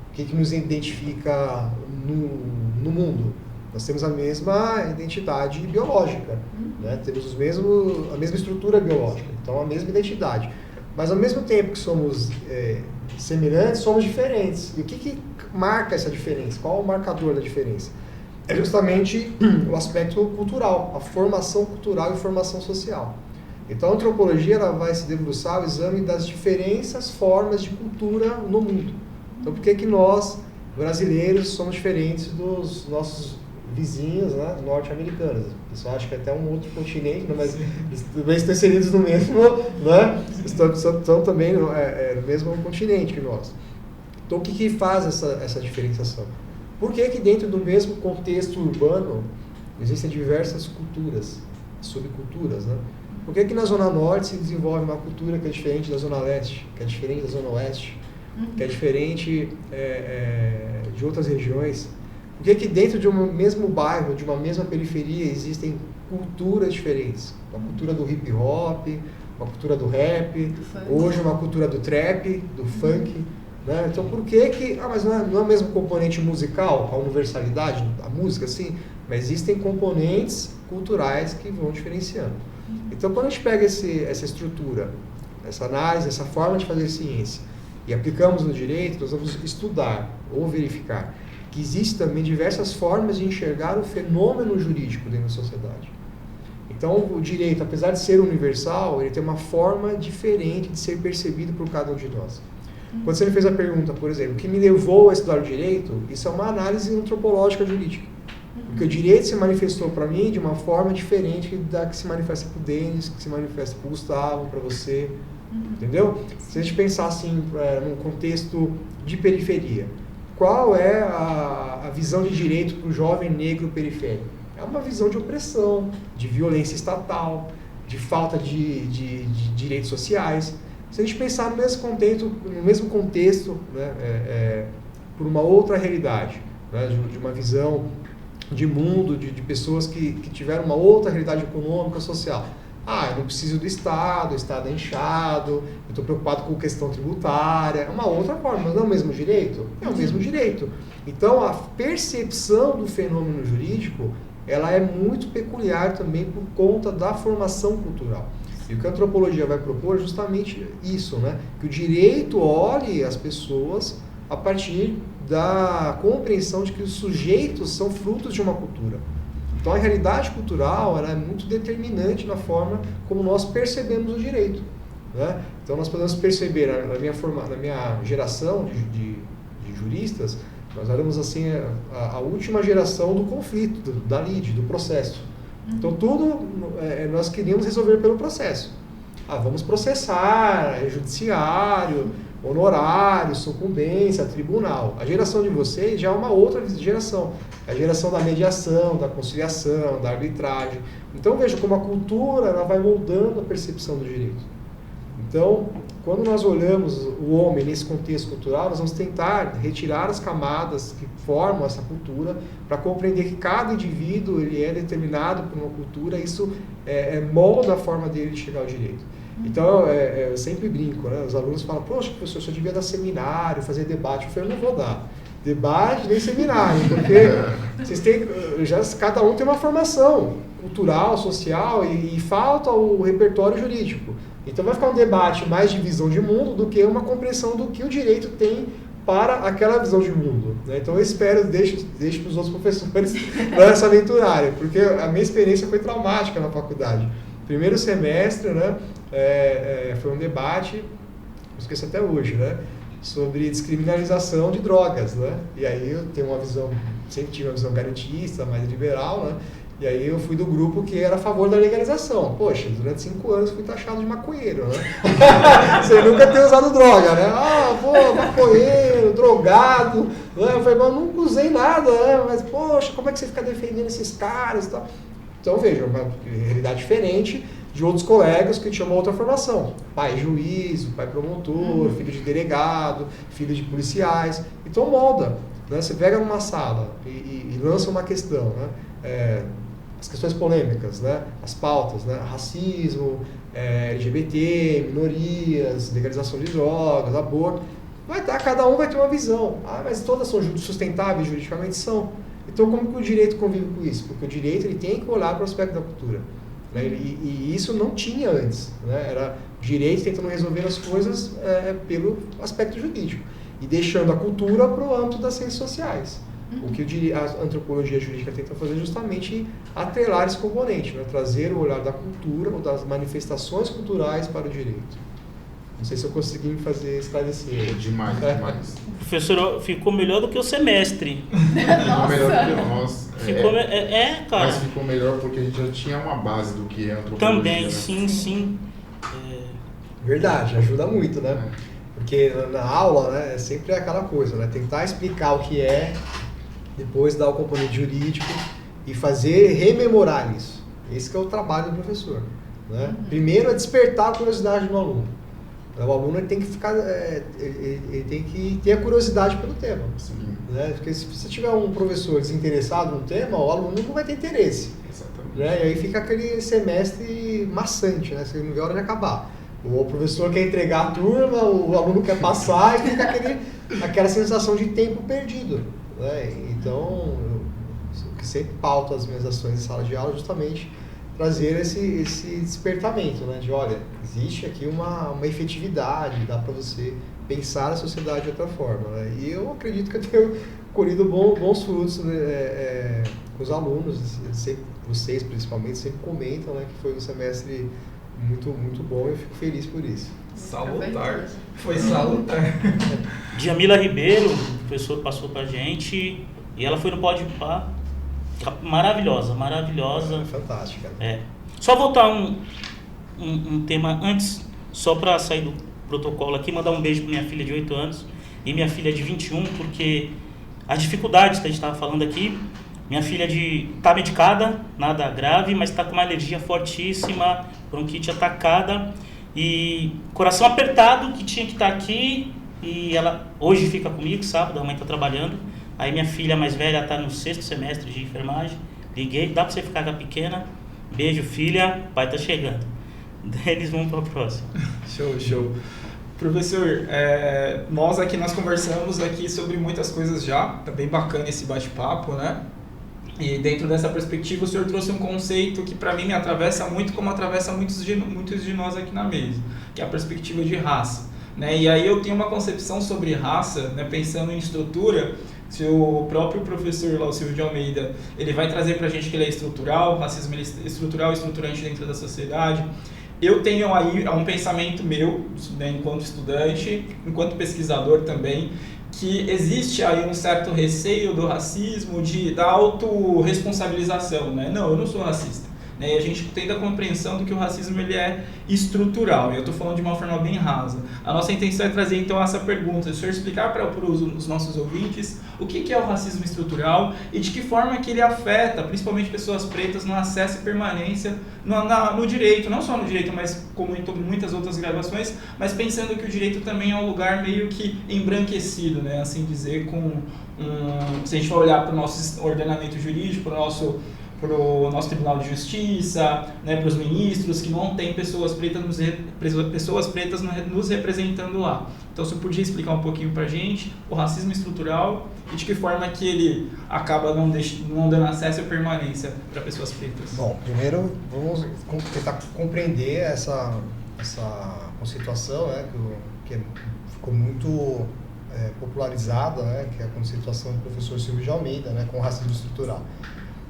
O que nos identifica no mundo? Nós temos a mesma identidade biológica, né? Temos a mesma estrutura biológica, então a mesma identidade. Mas ao mesmo tempo que somos semelhantes, somos diferentes. E o que marca essa diferença? Qual é o marcador da diferença? É justamente o aspecto cultural, a formação cultural e formação social. Então a antropologia ela vai se debruçar ao exame das diferentes formas de cultura no mundo. Então por que nós, brasileiros, somos diferentes dos nossos vizinhos, né, norte-americanos? O pessoal acha que é até um outro continente, né, mas também estão inseridos no mesmo, né, estão também no mesmo continente que nós. Então o que faz essa diferenciação? Por que dentro do mesmo contexto urbano existem diversas culturas, subculturas, né? Por que na Zona Norte se desenvolve uma cultura que é diferente da Zona Leste, que é diferente da Zona Oeste, que é diferente de outras regiões? Por que dentro de um mesmo bairro, de uma mesma periferia, existem culturas diferentes? Uma cultura do hip hop, uma cultura do rap, hoje uma cultura do trap, do funk. Né? Então por que mas não é o mesmo componente musical, a universalidade, a música, sim, mas existem componentes culturais que vão diferenciando. Então quando a gente pega essa estrutura, essa análise, essa forma de fazer ciência e aplicamos no direito, nós vamos estudar ou verificar que existem também diversas formas de enxergar o fenômeno jurídico dentro da sociedade. Então o direito, apesar de ser universal, ele tem uma forma diferente de ser percebido por cada um de nós. Quando você me fez a pergunta, por exemplo, o que me levou a estudar o direito, isso é uma análise antropológica jurídica. Porque o direito se manifestou para mim de uma forma diferente da que se manifesta para o Denis, que se manifesta para o Gustavo, para você. Entendeu? Se a gente pensar assim, num contexto de periferia, qual é a visão de direito para o jovem negro periférico? É uma visão de opressão, de violência estatal, de falta de direitos sociais. se a gente pensar no mesmo contexto, né, por uma outra realidade, né, de uma visão de mundo, de pessoas que tiveram uma outra realidade econômica, social. Eu não preciso do Estado, o Estado é inchado, eu estou preocupado com questão tributária, é uma outra forma, mas não é o mesmo direito? É o mesmo direito. Então, a percepção do fenômeno jurídico, ela é muito peculiar também por conta da formação cultural. E o que a antropologia vai propor é justamente isso, né? Que o direito olhe as pessoas a partir da compreensão de que os sujeitos são frutos de uma cultura. Então, a realidade cultural ela é muito determinante na forma como nós percebemos o direito, né? Então, nós podemos perceber, na minha geração de juristas, nós éramos assim, a última geração do conflito, da lide, do processo. Então, tudo nós queríamos resolver pelo processo. Vamos processar, judiciário, honorário, sucumbência, tribunal. A geração de vocês já é uma outra geração. É a geração da mediação, da conciliação, da arbitragem. Então, veja como a cultura ela vai moldando a percepção do direito. Então, quando nós olhamos o homem nesse contexto cultural, nós vamos tentar retirar as camadas que formam essa cultura para compreender que cada indivíduo ele é determinado por uma cultura, isso molda a forma dele de chegar ao direito. Então, eu sempre brinco, né? Os alunos falam, poxa, professor, eu só devia dar seminário, fazer debate. Eu falei, eu não vou dar debate nem seminário, porque vocês têm, cada um tem uma formação cultural, social e falta o repertório jurídico. Então vai ficar um debate mais de visão de mundo do que uma compreensão do que o direito tem para aquela visão de mundo, né? Então eu espero, deixo para os outros professores essa aventurária, porque a minha experiência foi traumática na faculdade. Primeiro semestre, né, foi um debate, não esqueço até hoje, né, sobre descriminalização de drogas, né? E aí eu tenho uma visão, sempre tive uma visão garantista, mais liberal, né? E aí eu fui do grupo que era a favor da legalização. Poxa, durante 5 anos fui taxado de maconheiro, né? Sem nunca ter usado droga, né? Maconheiro, drogado. Né? Eu falei, mas eu nunca usei nada, né? Mas, poxa, como é que você fica defendendo esses caras e tal? Então, veja, uma realidade diferente de outros colegas que tinham uma outra formação. Pai juiz, pai promotor, filho de delegado, filho de policiais. Então, molda. Né? Você pega numa sala e lança uma questão, né? As questões polêmicas, né? As pautas, né? Racismo, LGBT, minorias, legalização de drogas, aborto. Cada um vai ter uma visão. Mas todas são sustentáveis juridicamente? São. Então, como que o direito convive com isso? Porque o direito ele tem que olhar para o aspecto da cultura. Né? E isso não tinha antes. Né? Era o direito tentando resolver as coisas pelo aspecto jurídico. E deixando a cultura para o âmbito das ciências sociais. O que a antropologia jurídica tenta fazer é justamente atrelar esse componente, né? Trazer o olhar da cultura ou das manifestações culturais para o direito. Não sei se eu consegui esclarecer. Demais. Professor, ficou melhor do que o semestre. Ficou melhor do que nós. Cara. Mas ficou melhor porque a gente já tinha uma base do que é antropologia. Também, né? sim. Verdade, ajuda muito, né? Porque na aula, né, é sempre aquela coisa, né? Tentar explicar o que é, depois dar o componente jurídico e rememorar isso. Esse que é o trabalho do professor. Né? Primeiro é despertar a curiosidade do aluno. O aluno ele tem que ele tem que ter a curiosidade pelo tema. Né? Porque se você tiver um professor desinteressado no tema, o aluno não vai ter interesse. Exatamente. Né? E aí fica aquele semestre maçante, né? Você não vê a hora de acabar. O professor quer entregar a turma, o aluno quer passar e fica aquela sensação de tempo perdido. Né? Então, o que sempre pauta as minhas ações em sala de aula é justamente trazer esse despertamento, né? De olha, existe aqui uma efetividade, dá para você pensar a sociedade de outra forma. Né? E eu acredito que eu tenho colhido bons frutos, né? Com os alunos, vocês principalmente sempre comentam, né, que foi um semestre muito bom e eu fico feliz por isso. Salutar. Foi salutar. Djamila Ribeiro, o professor passou pra gente e ela foi no Podpah. Maravilhosa. Fantástica. Só voltar um tema antes, só para sair do protocolo aqui, mandar um beijo para minha filha de 8 anos e minha filha de 21, porque as dificuldades que a gente estava falando aqui, minha filha está medicada, nada grave, mas está com uma alergia fortíssima, bronquite atacada, E coração apertado que tinha que estar aqui, e ela hoje fica comigo, sábado, a mãe está trabalhando. Aí minha filha mais velha está no 6º semestre de enfermagem. Liguei, dá para você ficar com a pequena? Beijo, filha, pai tá chegando. Daí eles vão para a próxima. Show. Professor, nós conversamos aqui sobre muitas coisas já, tá bem bacana esse bate-papo, né? E dentro dessa perspectiva o senhor trouxe um conceito que para mim me atravessa muito, como atravessa muitos de nós aqui na mesa, que é a perspectiva de raça, né? E aí eu tenho uma concepção sobre raça, né, pensando em estrutura. Se o próprio professor lá, o Silvio de Almeida, ele vai trazer para a gente que ele é estrutural, o racismo ele é estrutural e estruturante dentro da sociedade. Eu tenho aí um pensamento meu, né, enquanto estudante, enquanto pesquisador também, que existe aí um certo receio do racismo, da autorresponsabilização, né? Não, eu não sou racista. Né? E a gente tem a compreensão do que o racismo ele é estrutural, e eu estou falando de uma forma bem rasa. A nossa intenção é trazer então essa pergunta, o senhor explicar para os nossos ouvintes o que é o racismo estrutural e de que forma que ele afeta, principalmente pessoas pretas, no acesso e permanência no direito, não só no direito, mas como em muitas outras graduações, mas pensando que o direito também é um lugar meio que embranquecido, né? Assim dizer, se a gente for olhar para o nosso ordenamento jurídico, para o nosso Tribunal de Justiça, né, para os ministros, que não tem pessoas pretas nos representando lá. Então, você podia explicar um pouquinho para a gente o racismo estrutural e de que forma que ele acaba não dando acesso e permanência para pessoas pretas? Bom, primeiro vamos tentar compreender essa conceituação, né, que ficou muito popularizada, né, que é a conceituação do professor Silvio de Almeida, né, com o racismo estrutural.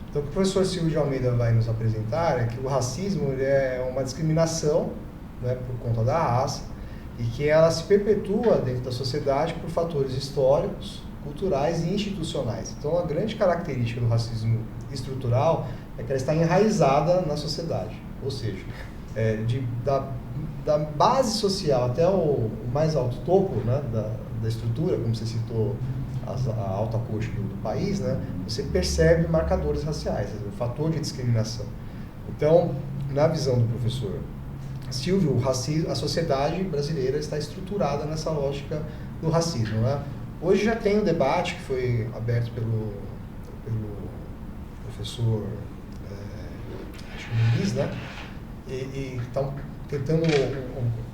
Então, o que o professor Silvio de Almeida vai nos apresentar é que o racismo ele é uma discriminação, né, por conta da raça, e que ela se perpetua dentro da sociedade por fatores históricos, culturais e institucionais. Então, a grande característica do racismo estrutural é que ela está enraizada na sociedade, ou seja, da base social até o mais alto topo, né, da estrutura, como você citou, a alta corte do país, né, você percebe marcadores raciais, o fator de discriminação. Então, na visão do professor Silvio, a sociedade brasileira está estruturada nessa lógica do racismo, né? Hoje já tem um debate que foi aberto pelo professor Muniz, né? E estão tentando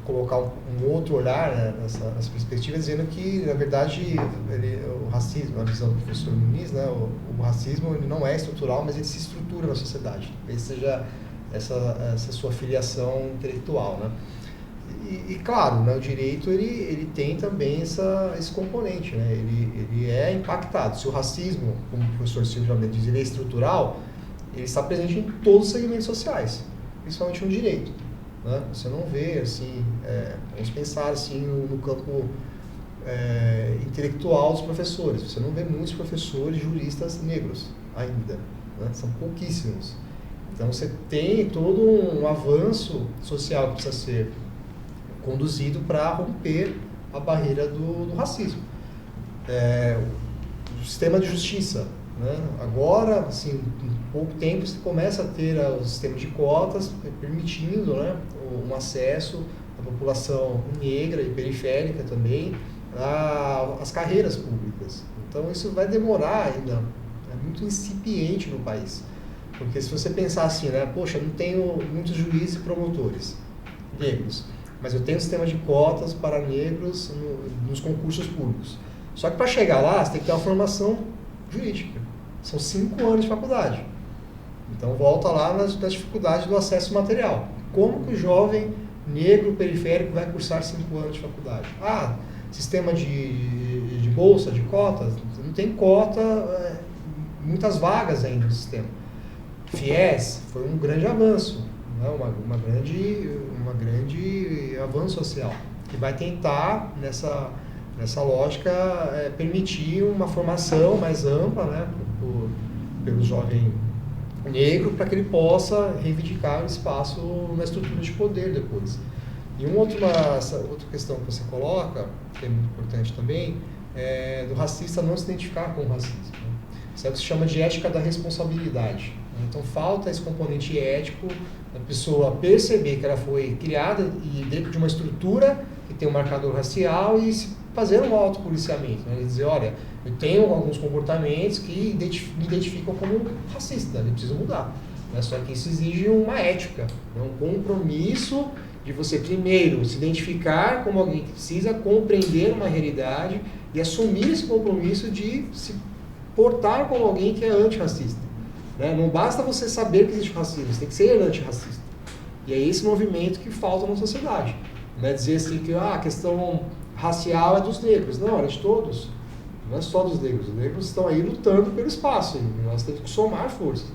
colocar um outro olhar, né, nessa perspectiva, dizendo que, na verdade, o racismo, na visão do professor Muniz, né, o racismo ele não é estrutural, mas ele se estrutura na sociedade. Talvez seja essa sua filiação intelectual, né? E claro, né, o direito ele tem também esse componente, né? Ele é impactado. Se o racismo, como o professor Silvio Almeida diz, ele é estrutural, ele está presente em todos os segmentos sociais, principalmente no direito, né? Você não vê, assim, vamos pensar assim no campo intelectual dos professores, você não vê muitos professores juristas negros ainda, né? São pouquíssimos. Então você tem todo um avanço social que precisa ser conduzido para romper a barreira do racismo. O sistema de justiça, né? Agora, assim, em pouco tempo, você começa a ter o sistema de cotas permitindo, né, um acesso da população negra e periférica também às carreiras públicas. Então isso vai demorar ainda, é muito incipiente no país. Porque se você pensar assim, né, poxa, não tenho muitos juízes e promotores negros, mas eu tenho um sistema de cotas para negros nos concursos públicos. Só que para chegar lá, você tem que ter uma formação jurídica. São 5 anos de faculdade. Então volta lá nas dificuldades do acesso material. Como que o jovem negro periférico vai cursar 5 anos de faculdade? Sistema de bolsa, de cotas, não tem cota, muitas vagas ainda no sistema. FIES foi um grande avanço, né? uma grande avanço social, que vai tentar, nessa lógica, permitir uma formação mais ampla, né, pelo jovem negro, para que ele possa reivindicar o espaço na estrutura de poder depois. E essa outra questão que você coloca, que é muito importante também, é do racista não se identificar com o racismo, né? Isso é o que se chama de ética da responsabilidade, né? Então falta esse componente ético, a pessoa perceber que ela foi criada e dentro de uma estrutura que tem um marcador racial e fazer um autopoliciamento, né? Dizer, olha, eu tenho alguns comportamentos que me identificam como racista, eu preciso mudar. Né? Só que isso exige uma ética, né? Um compromisso de você primeiro se identificar como alguém que precisa compreender uma realidade e assumir esse compromisso de se portar como alguém que é antirracista. Né? Não basta você saber que existe racismo, você tem que ser antirracista. E é esse movimento que falta na sociedade. Não é dizer assim que a questão racial é dos negros. Não, é de todos. Não é só dos negros. Os negros estão aí lutando pelo espaço. Nós temos que somar forças.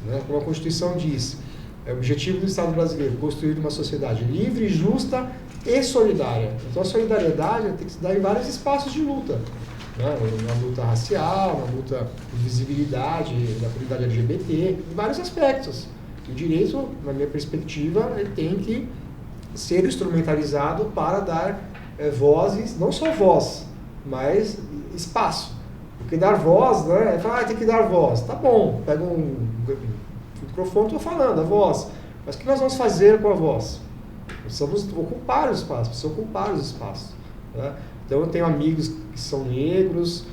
Né? Como a Constituição diz, é o objetivo do Estado brasileiro, construir uma sociedade livre, justa e solidária. Então a solidariedade tem que se dar em vários espaços de luta. Né? Na luta racial, na luta de visibilidade da comunidade LGBT, em vários aspectos. O direito, na minha perspectiva, ele tem que ser instrumentalizado para dar vozes, não só voz, mas espaço. Porque dar voz, né? Tem que dar voz. Tá bom, pega um microfone, estou falando, a voz. Mas o que nós vamos fazer com a voz? Precisamos ocupar o espaço, precisamos ocupar os espaços. Né? Então eu tenho amigos que são negros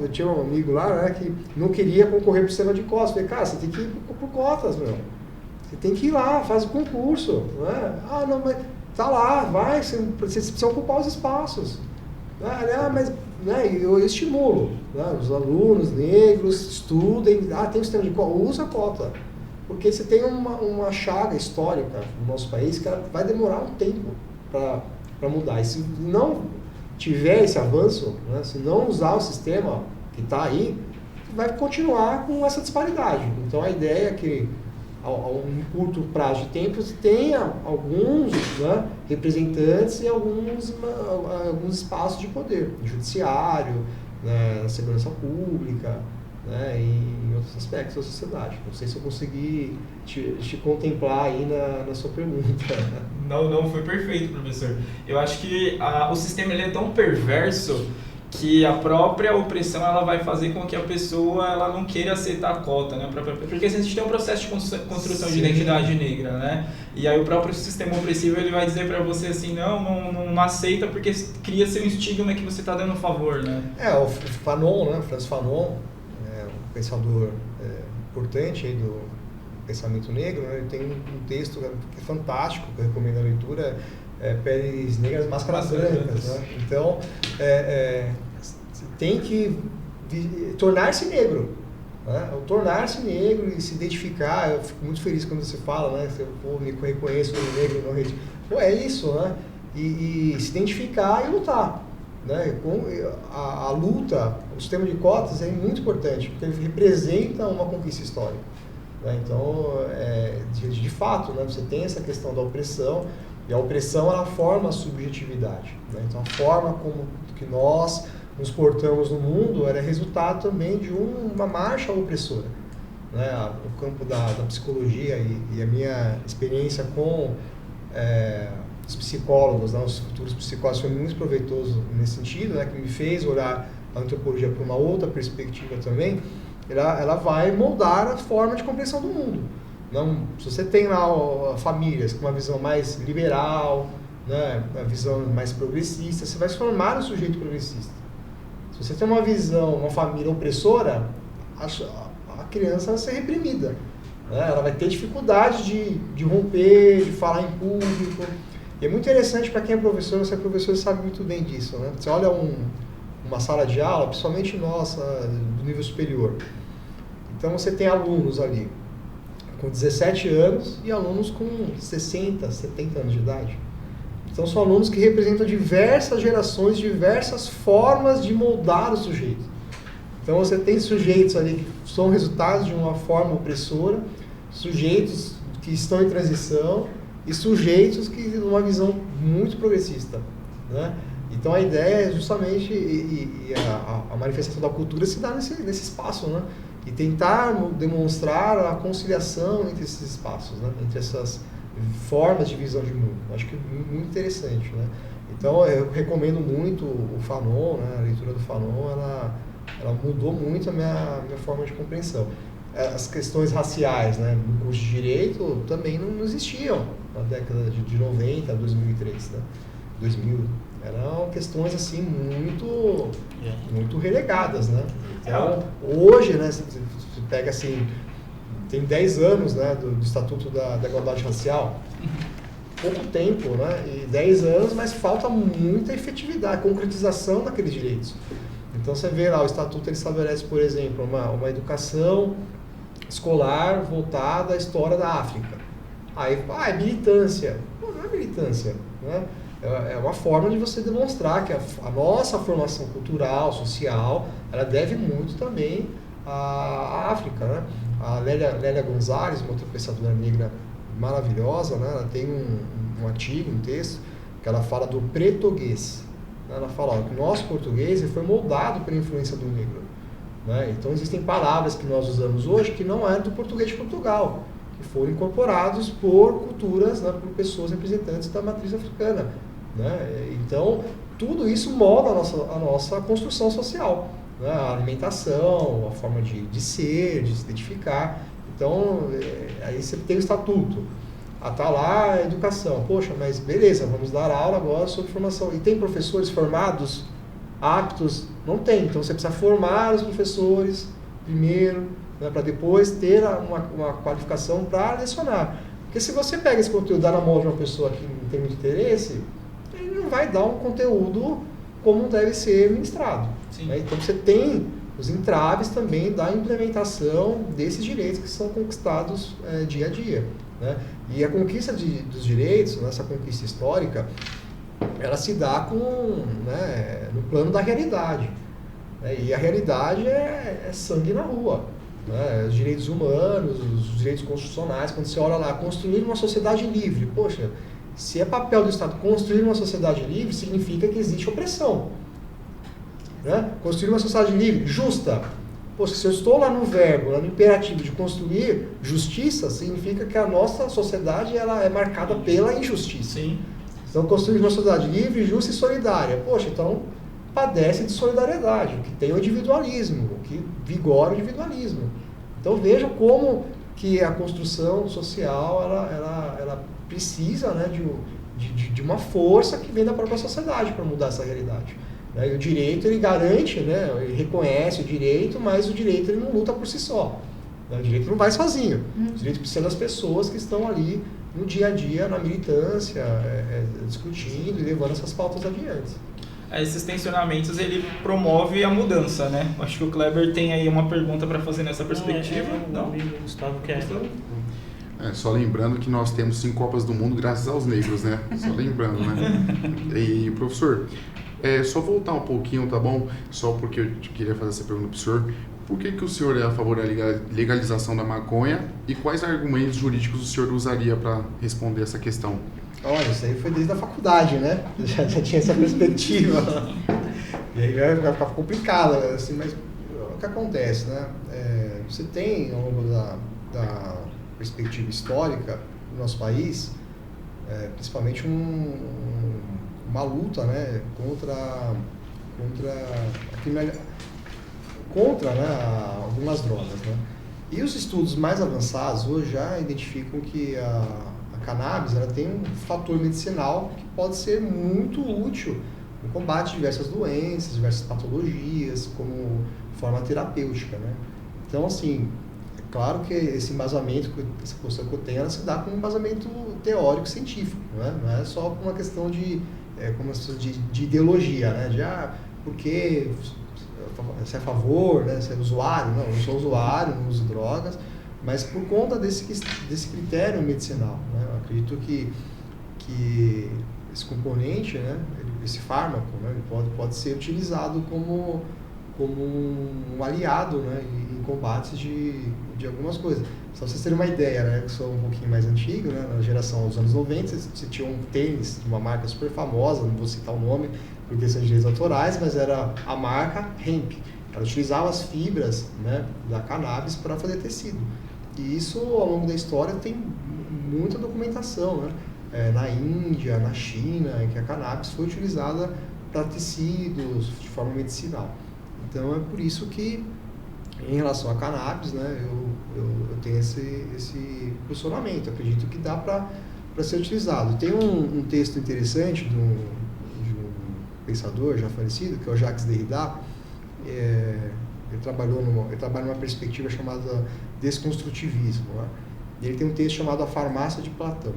eu tinha um amigo lá, né, que não queria concorrer para o sistema de cotas. Eu falei, cara, você tem que ir por cotas, meu. Você tem que ir lá, faz o concurso. Né? Não, mas tá lá, vai, você precisa ocupar os espaços. Mas né, eu estimulo, né, os alunos negros estudem, tem um sistema de cota, usa a cota. Porque você tem uma chaga histórica no nosso país que vai demorar um tempo para mudar. E se não tiver esse avanço, né, se não usar o sistema que está aí, vai continuar com essa disparidade. Então a ideia é que a um curto prazo de tempo tenha alguns, né, representantes e alguns espaços de poder, no judiciário, né, na segurança pública, né, e em outros aspectos da sociedade. Não sei se eu consegui te contemplar aí na sua pergunta. Não, foi perfeito, professor. Eu acho que o sistema ele é tão perverso que a própria opressão ela vai fazer com que a pessoa ela não queira aceitar a cota, né? Porque a gente tem um processo de construção de identidade negra, né? E aí o próprio sistema opressivo ele vai dizer para você assim, não aceita porque cria seu estigma que você está dando um favor, né? O Fanon, né? Francis Fanon, um pensador importante aí do pensamento negro, né? Ele tem um texto que é fantástico, que eu recomendo a leitura, Peles Negras, Máscaras Brancas. Né? Então, tem que tornar-se negro. Né? Tornar-se negro e se identificar. Eu fico muito feliz quando você fala, né? Eu me reconheço como negro, não rede. É isso, né? E se identificar e lutar. Né? A luta, o sistema de cotas é muito importante, porque ele representa uma conquista histórica. Né? Então, de fato, né? Você tem essa questão da opressão, e a opressão ela forma a subjetividade. Né? Então, a forma como que nós nos portamos no mundo era resultado também de uma marcha opressora. Né? No campo da psicologia e a minha experiência com os psicólogos, né? Os futuros psicólogos, foi muito proveitoso nesse sentido, né? Que me fez olhar a antropologia por uma outra perspectiva também. Ela vai moldar a forma de compreensão do mundo. Não, se você tem lá famílias com uma visão mais liberal, né, uma visão mais progressista, você vai se formar um sujeito progressista. Se você tem uma visão, uma família opressora, a criança vai ser reprimida. Né? Ela vai ter dificuldade de romper, de falar em público. E é muito interessante para quem é professor, você é professor sabe muito bem disso. Né? Você olha uma sala de aula, principalmente nossa, do nível superior. Então você tem alunos ali com 17 anos e alunos com 60, 70 anos de idade. Então são alunos que representam diversas gerações, diversas formas de moldar o sujeito. Então você tem sujeitos ali que são resultados de uma forma opressora, sujeitos que estão em transição e sujeitos que têm uma visão muito progressista. Né? Então a ideia é justamente a manifestação da cultura se dá nesse espaço, né? E tentar demonstrar a conciliação entre esses espaços, né? Entre essas formas de visão de mundo. Acho que é muito interessante. Né? Então eu recomendo muito o Fanon, né? A leitura do Fanon, ela mudou muito a minha forma de compreensão. As questões raciais, né, no curso de Direito também não existiam na década de 90, 2003, né? 2000. Eram questões assim muito relegadas, né? Então, hoje, né, você pega assim, tem 10 anos, né, do Estatuto da Igualdade Racial, pouco tempo, né, e 10 anos, mas falta muita efetividade, concretização daqueles direitos. Então você vê lá, o Estatuto ele estabelece, por exemplo, uma educação escolar voltada à história da África. Aí, é militância. Não é militância, né? É uma forma de você demonstrar que a nossa formação cultural, social, ela deve muito também à África, né? A Lélia Gonzalez, uma outra pensadora negra maravilhosa, né? Ela tem um artigo, um texto, que ela fala do pretoguês. Ela fala que o nosso português foi moldado pela influência do negro, né? Então existem palavras que nós usamos hoje que não é do português de Portugal, que foram incorporados por culturas, né, por pessoas representantes da matriz africana, né? Então tudo isso molda a nossa construção social, né? A alimentação, a forma de ser, de se identificar. Então aí você tem o estatuto. Tá lá a educação. Poxa, mas beleza, vamos dar aula agora sobre formação. E tem professores formados, aptos? Não tem. Então você precisa formar os professores primeiro, né, para depois ter uma qualificação para lecionar. Porque se você pega esse conteúdo e dá na mão de uma pessoa que não tem muito interesse, ele não vai dar um conteúdo como deve ser ministrado. Né? Então você tem os entraves também da implementação desses direitos que são conquistados dia a dia. Né? E a conquista dos direitos, essa conquista histórica, ela se dá né, no plano da realidade. Né? E a realidade é sangue na rua. Né? Os direitos humanos, os direitos constitucionais, quando você olha lá, construir uma sociedade livre. Poxa, se é papel do Estado construir uma sociedade livre, significa que existe opressão. Né? Construir uma sociedade livre, justa. Poxa, se eu estou lá no verbo, lá no imperativo de construir justiça, significa que a nossa sociedade ela é marcada pela injustiça. Sim. Então, construir uma sociedade livre, justa e solidária. Poxa, então padece de solidariedade, o que tem o individualismo, o que vigora o individualismo. Então vejam como que a construção social ela precisa, né, de uma força que vem da própria sociedade para mudar essa realidade. E o direito ele garante, né, ele reconhece o direito, mas o direito ele não luta por si só. O direito não vai sozinho. O direito precisa das pessoas que estão ali no dia a dia, na militância, discutindo e levando essas pautas adiante. Esses tensionamentos ele promove a mudança, né? Acho que o Kleber tem aí uma pergunta para fazer nessa perspectiva. Não, o Gustavo quer. Só lembrando que nós temos 5 Copas do Mundo graças aos negros, né? Só lembrando, né? E, professor, só voltar um pouquinho, tá bom? Só porque eu queria fazer essa pergunta pro senhor. Por que o senhor é a favor da legalização da maconha e quais argumentos jurídicos o senhor usaria para responder essa questão? Olha, isso aí foi desde a faculdade, né? Já tinha essa perspectiva. E aí vai ficar complicado, assim, mas o que acontece, né? Você tem, ao longo da perspectiva histórica do nosso país, principalmente uma luta, né, contra a criminalidade, contra, né, algumas drogas, né? E os estudos mais avançados hoje já identificam que a cannabis ela tem um fator medicinal que pode ser muito útil no combate a diversas doenças, diversas patologias, como forma terapêutica, né? Então, assim, é claro que esse embasamento, essa posição que eu tenho, ela se dá com um embasamento teórico, científico, né? Não é só por uma questão de ideologia, né? Porque você é a favor, né? Você é usuário? Não, eu não sou usuário, não uso drogas, mas por conta desse critério medicinal, né? Eu acredito que esse componente, né? Esse fármaco, né? Ele pode ser utilizado como um aliado, né? Em combates de algumas coisas. Só para vocês terem uma ideia, né? Que sou um pouquinho mais antigo, né? Na geração dos anos 90, você tinha um tênis de uma marca super famosa, não vou citar o nome por questão de direitos autorais, mas era a marca Hemp. Ela utilizava as fibras, né, da cannabis para fazer tecido. E isso, ao longo da história, tem muita documentação, né? Na Índia, na China, em que a cannabis foi utilizada para tecidos de forma medicinal. Então é por isso que, em relação a cannabis, né, eu tenho esse posicionamento. Acredito que dá para ser utilizado. Tem um texto interessante de um pensador já falecido, que é o Jacques Derrida. Ele trabalha numa perspectiva chamada desconstrutivismo, né? Ele tem um texto chamado A Farmácia de Platão,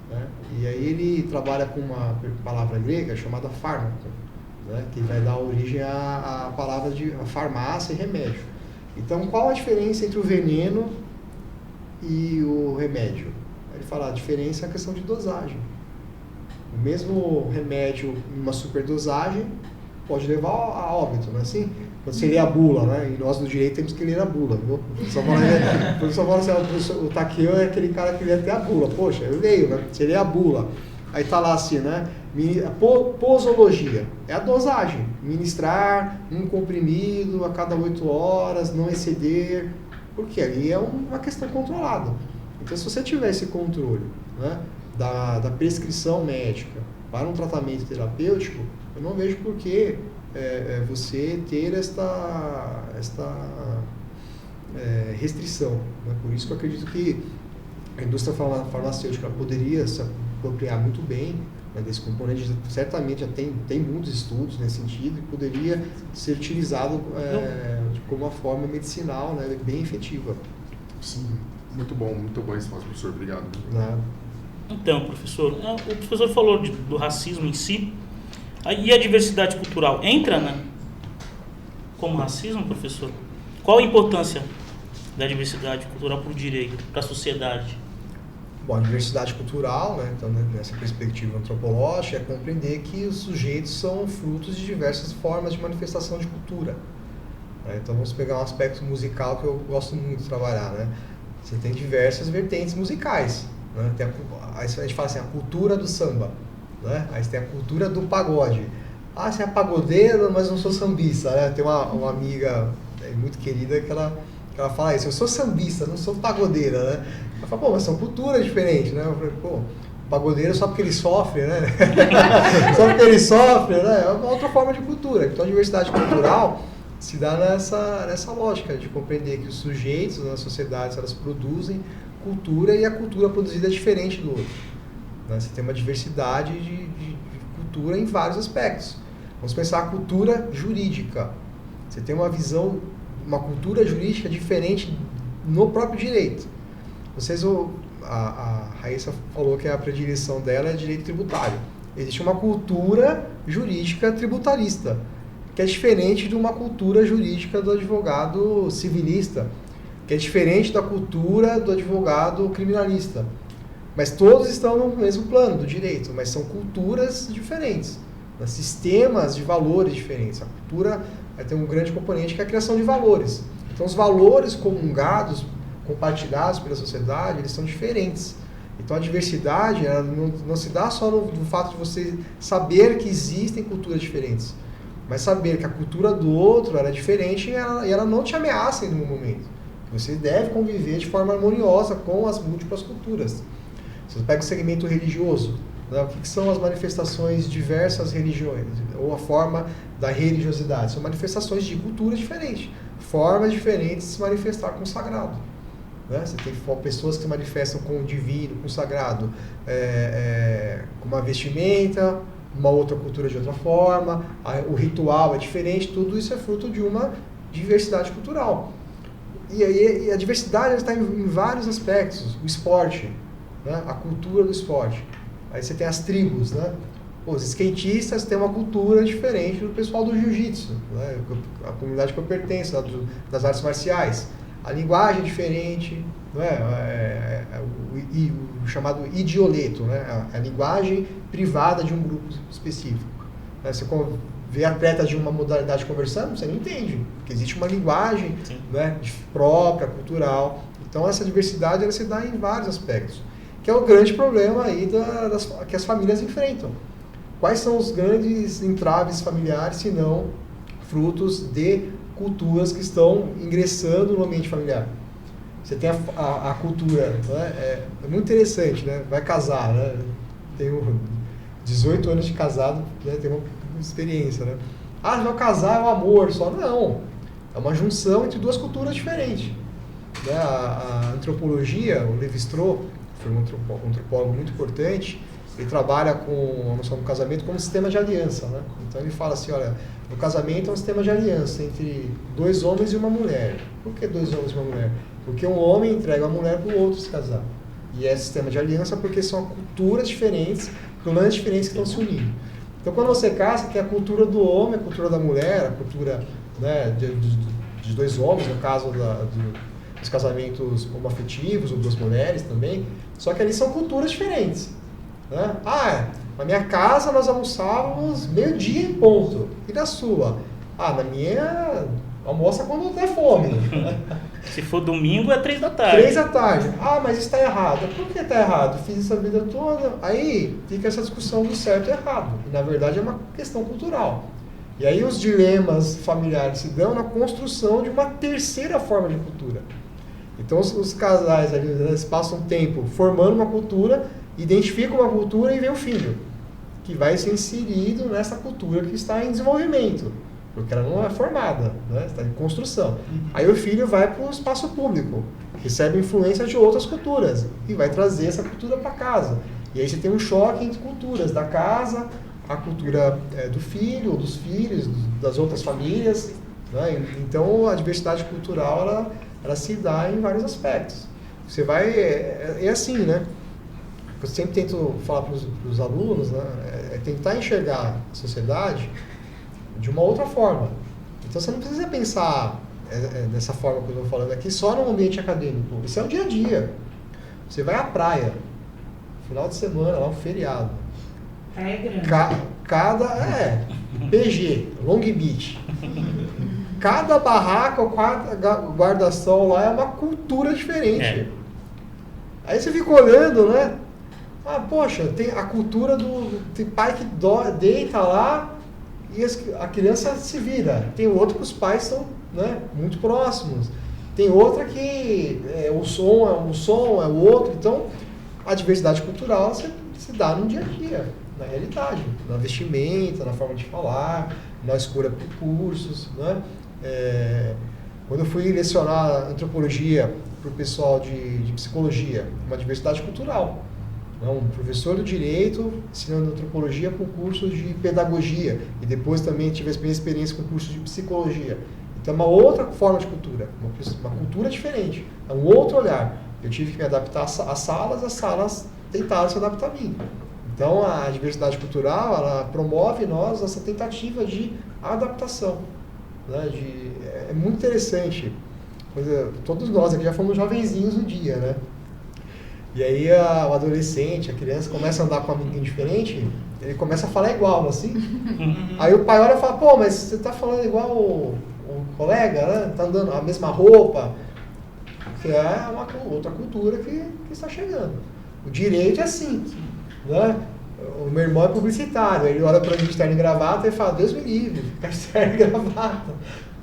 né? E aí ele trabalha com uma palavra grega chamada fármaco, né? Que vai dar origem à palavra de farmácia e remédio. Então, qual a diferença entre o veneno e o remédio? Ele fala, a diferença é a questão de dosagem. O mesmo remédio em uma superdosagem pode levar a óbito, não é assim? Quando você lê a bula, né? E nós do direito temos que ler a bula, viu? Só fala assim, o Takeo é aquele cara que lê até a bula. Poxa, eu leio, né? Você lê a bula. Aí tá lá assim, né? Posologia é a dosagem. Ministrar um comprimido a cada 8 horas, não exceder. Porque ali é uma questão controlada. Então, se você tiver esse controle, né, da prescrição médica para um tratamento terapêutico, eu não vejo por que você ter esta restrição, né? Por isso que eu acredito que a indústria farmacêutica poderia se apropriar muito bem, né, desse componente. Certamente já tem muitos estudos nesse sentido e poderia ser utilizado como uma forma medicinal, né, bem efetiva. Sim, muito bom a resposta, professor. Obrigado. Nada. Então, professor, o professor falou do racismo em si. E a diversidade cultural entra como racismo, professor? Qual a importância da diversidade cultural para o direito, para a sociedade? Bom, a diversidade cultural, né, então, nessa perspectiva antropológica, é compreender que os sujeitos são frutos de diversas formas de manifestação de cultura. Né? Então, vamos pegar um aspecto musical que eu gosto muito de trabalhar. Né? Você tem diversas vertentes musicais. Né? Aí a gente fala assim, a cultura do samba. Né? Aí você tem a cultura do pagode. Ah, você é pagodeiro, mas não sou sambista. Né? Tem uma amiga muito querida que ela fala isso, eu sou sambista, não sou pagodeira. Né? Ela fala, pô, mas são culturas diferentes. Né? Eu falei, pô, pagodeiro só porque ele sofre, né? Só porque ele sofre, né? É uma outra forma de cultura. Então a diversidade cultural se dá nessa lógica de compreender que os sujeitos nas sociedades, elas produzem cultura e a cultura produzida é diferente do outro. Você tem uma diversidade de cultura em vários aspectos. Vamos pensar a cultura jurídica. Você tem uma cultura jurídica diferente no próprio direito. A Raíssa falou que a predileção dela é direito tributário. Existe uma cultura jurídica tributarista, que é diferente de uma cultura jurídica do advogado civilista, que é diferente da cultura do advogado criminalista. Mas todos estão no mesmo plano do direito, mas são culturas diferentes, né? Sistemas de valores diferentes. A cultura tem um grande componente que é a criação de valores. Então, os valores comungados, compartilhados pela sociedade, eles são diferentes. Então, a diversidade ela não se dá só no fato de você saber que existem culturas diferentes, mas saber que a cultura do outro é diferente e ela não te ameaça em nenhum momento. Você deve conviver de forma harmoniosa com as múltiplas culturas. Você pega o segmento religioso, né? O que são as manifestações de diversas religiões, ou a forma da religiosidade? São manifestações de culturas diferentes, formas diferentes de se manifestar com o sagrado. Né? Você tem pessoas que se manifestam com o divino, com o sagrado, com uma vestimenta, uma outra cultura de outra forma, o ritual é diferente, tudo isso é fruto de uma diversidade cultural. E aí a diversidade está em vários aspectos, o esporte, né? A cultura do esporte. Aí você tem as tribos, né? Os skatistas têm uma cultura diferente do pessoal do jiu-jitsu, né? A comunidade que eu pertenço, das artes marciais. A linguagem é diferente, não é? O chamado idioleto, né? A linguagem privada de um grupo específico. Você vê atletas de uma modalidade conversando, você não entende, porque existe uma linguagem, né, própria, cultural. Então essa diversidade ela se dá em vários aspectos, que é o grande problema aí que as famílias enfrentam. Quais são os grandes entraves familiares, se não frutos de culturas que estão ingressando no ambiente familiar? Você tem a cultura, né? É muito interessante, né? Vai casar, né? Tenho 18 anos de casado, né? Tenho uma experiência, né? Ah, vai casar é o amor só. Não. É uma junção entre duas culturas diferentes. Né? A antropologia, o Lévi-Strauss, que foi um antropólogo muito importante, ele trabalha com a noção do casamento como sistema de aliança. Né? Então ele fala assim, olha, o casamento é um sistema de aliança entre dois homens e uma mulher. Por que dois homens e uma mulher? Porque um homem entrega a mulher para o outro se casar. E é sistema de aliança porque são culturas diferentes, clãs diferentes que estão se unindo. Então quando você casa, tem a cultura do homem, a cultura da mulher, a cultura, né, de dois homens, no caso dos casamentos homoafetivos, ou duas mulheres também, só que ali são culturas diferentes. Né? Na minha casa nós almoçávamos meio-dia em ponto. E na sua? Na minha almoça quando der fome. Se for domingo, é 3 da tarde. 3 da tarde. Mas isso está errado. Por que está errado? Fiz isso a vida toda. Aí fica essa discussão do certo e errado. E na verdade é uma questão cultural. E aí os dilemas familiares se dão na construção de uma terceira forma de cultura. Então os casais ali, eles passam tempo formando uma cultura, identificam uma cultura e vem o filho, que vai ser inserido nessa cultura que está em desenvolvimento, porque ela não é formada, né? Está em construção. Aí o filho vai para o espaço público, recebe influência de outras culturas e vai trazer essa cultura para casa. E aí você tem um choque entre culturas, da casa, a cultura do filho, ou dos filhos, das outras famílias. Né? Então a diversidade cultural ela se dá em vários aspectos. Você vai... É assim, né? Eu sempre tento falar para os alunos, né? É tentar enxergar a sociedade de uma outra forma. Então você não precisa pensar dessa forma que eu estou falando aqui só no ambiente acadêmico. Isso é o dia a dia. Você vai à praia, final de semana, lá um feriado. É grande. PG, Long Beach. Cada barraca ou cada guarda-sol lá é uma cultura diferente. Aí você fica olhando, né? Poxa, tem a cultura tem pai que deita lá e a criança se vira. Tem outro que os pais são, né, muito próximos. Tem outra que o som é o outro. Então, a diversidade cultural se dá no dia a dia, na realidade. Na vestimenta, na forma de falar, na escolha por cursos, né? Quando eu fui lecionar antropologia para o pessoal de psicologia, uma diversidade cultural. Um professor do direito ensinando antropologia com curso de pedagogia e depois também tive experiência com curso de psicologia. Então é uma outra forma de cultura, uma cultura diferente, é um outro olhar. Eu tive que me adaptar às salas, as salas tentaram se adaptar a mim. Então a diversidade cultural ela promove em nós essa tentativa de adaptação. Né? É muito interessante. Todos nós aqui já fomos jovenzinhos um dia, né? E aí o adolescente, a criança começa a andar com um amiguinho diferente, ele começa a falar igual, assim. Aí o pai olha e fala, mas você está falando igual o colega, né? Está andando a mesma roupa. Que é uma outra cultura que está chegando. O direito é assim, né? O meu irmão é publicitário, ele olha para a gente de terno e gravata e fala, Deus me livre, ficar de terno e gravata.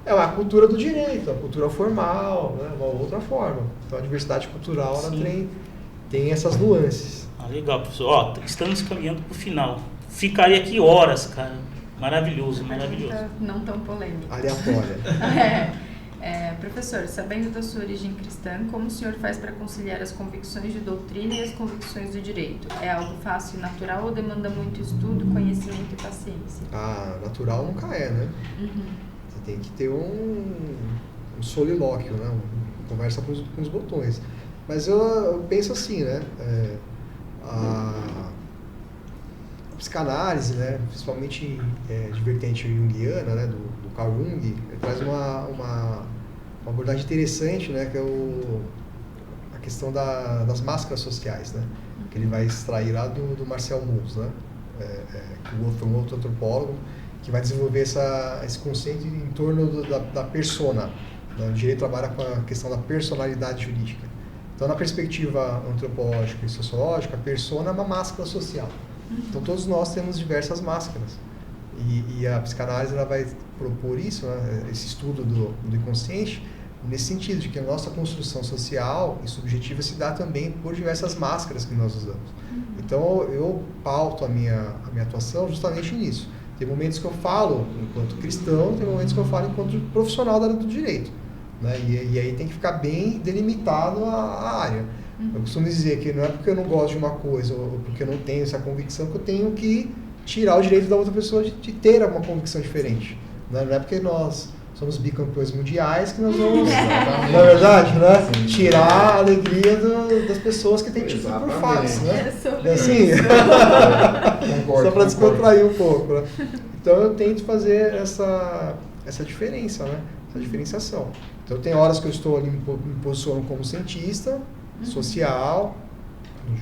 É a cultura do direito, a cultura formal, né? Uma outra forma. Então a diversidade cultural ela tem essas nuances. Legal, professor. Estamos caminhando para o final. Ficaria aqui horas, cara. Maravilhoso, maravilhoso. Não tão polêmico. Aleatória. Professor, sabendo da sua origem cristã, como o senhor faz para conciliar as convicções de doutrina e as convicções do direito? É algo fácil e natural ou demanda muito estudo, conhecimento e paciência? Natural nunca é, né? Você tem que ter um solilóquio, né? Uma conversa com os botões. Mas eu penso assim, né? A psicanálise, né? Principalmente de vertente junguiana, né? Do Carl Jung, ele traz uma abordagem interessante, né? Que é a questão das máscaras sociais, né? Que ele vai extrair lá do Marcel Mauss, né? Que foi um outro antropólogo que vai desenvolver esse conceito em torno da persona. Né? O direito trabalha com a questão da personalidade jurídica. Então, na perspectiva antropológica e sociológica, a persona é uma máscara social. Então, todos nós temos diversas máscaras. E a psicanálise ela vai propor isso, né? Esse estudo do inconsciente, nesse sentido, de que a nossa construção social e subjetiva se dá também por diversas máscaras que nós usamos. Então, eu pauto a minha atuação justamente nisso. Tem momentos que eu falo enquanto cristão, tem momentos que eu falo enquanto profissional da área do direito. Né? E aí tem que ficar bem delimitado a área. Eu costumo dizer que não é porque eu não gosto de uma coisa ou porque eu não tenho essa convicção que eu tenho que tirar o direito da outra pessoa de ter uma convicção diferente. Não é porque nós somos bicampeões mundiais que nós vamos, na verdade, né? Tirar a alegria das pessoas que têm título por fax, né? É assim, Concordo, só para concordo. descontrair um pouco, né? Então eu tento fazer essa diferença, né? Essa diferenciação. Então tem horas que eu estou ali me posiciono como cientista, social,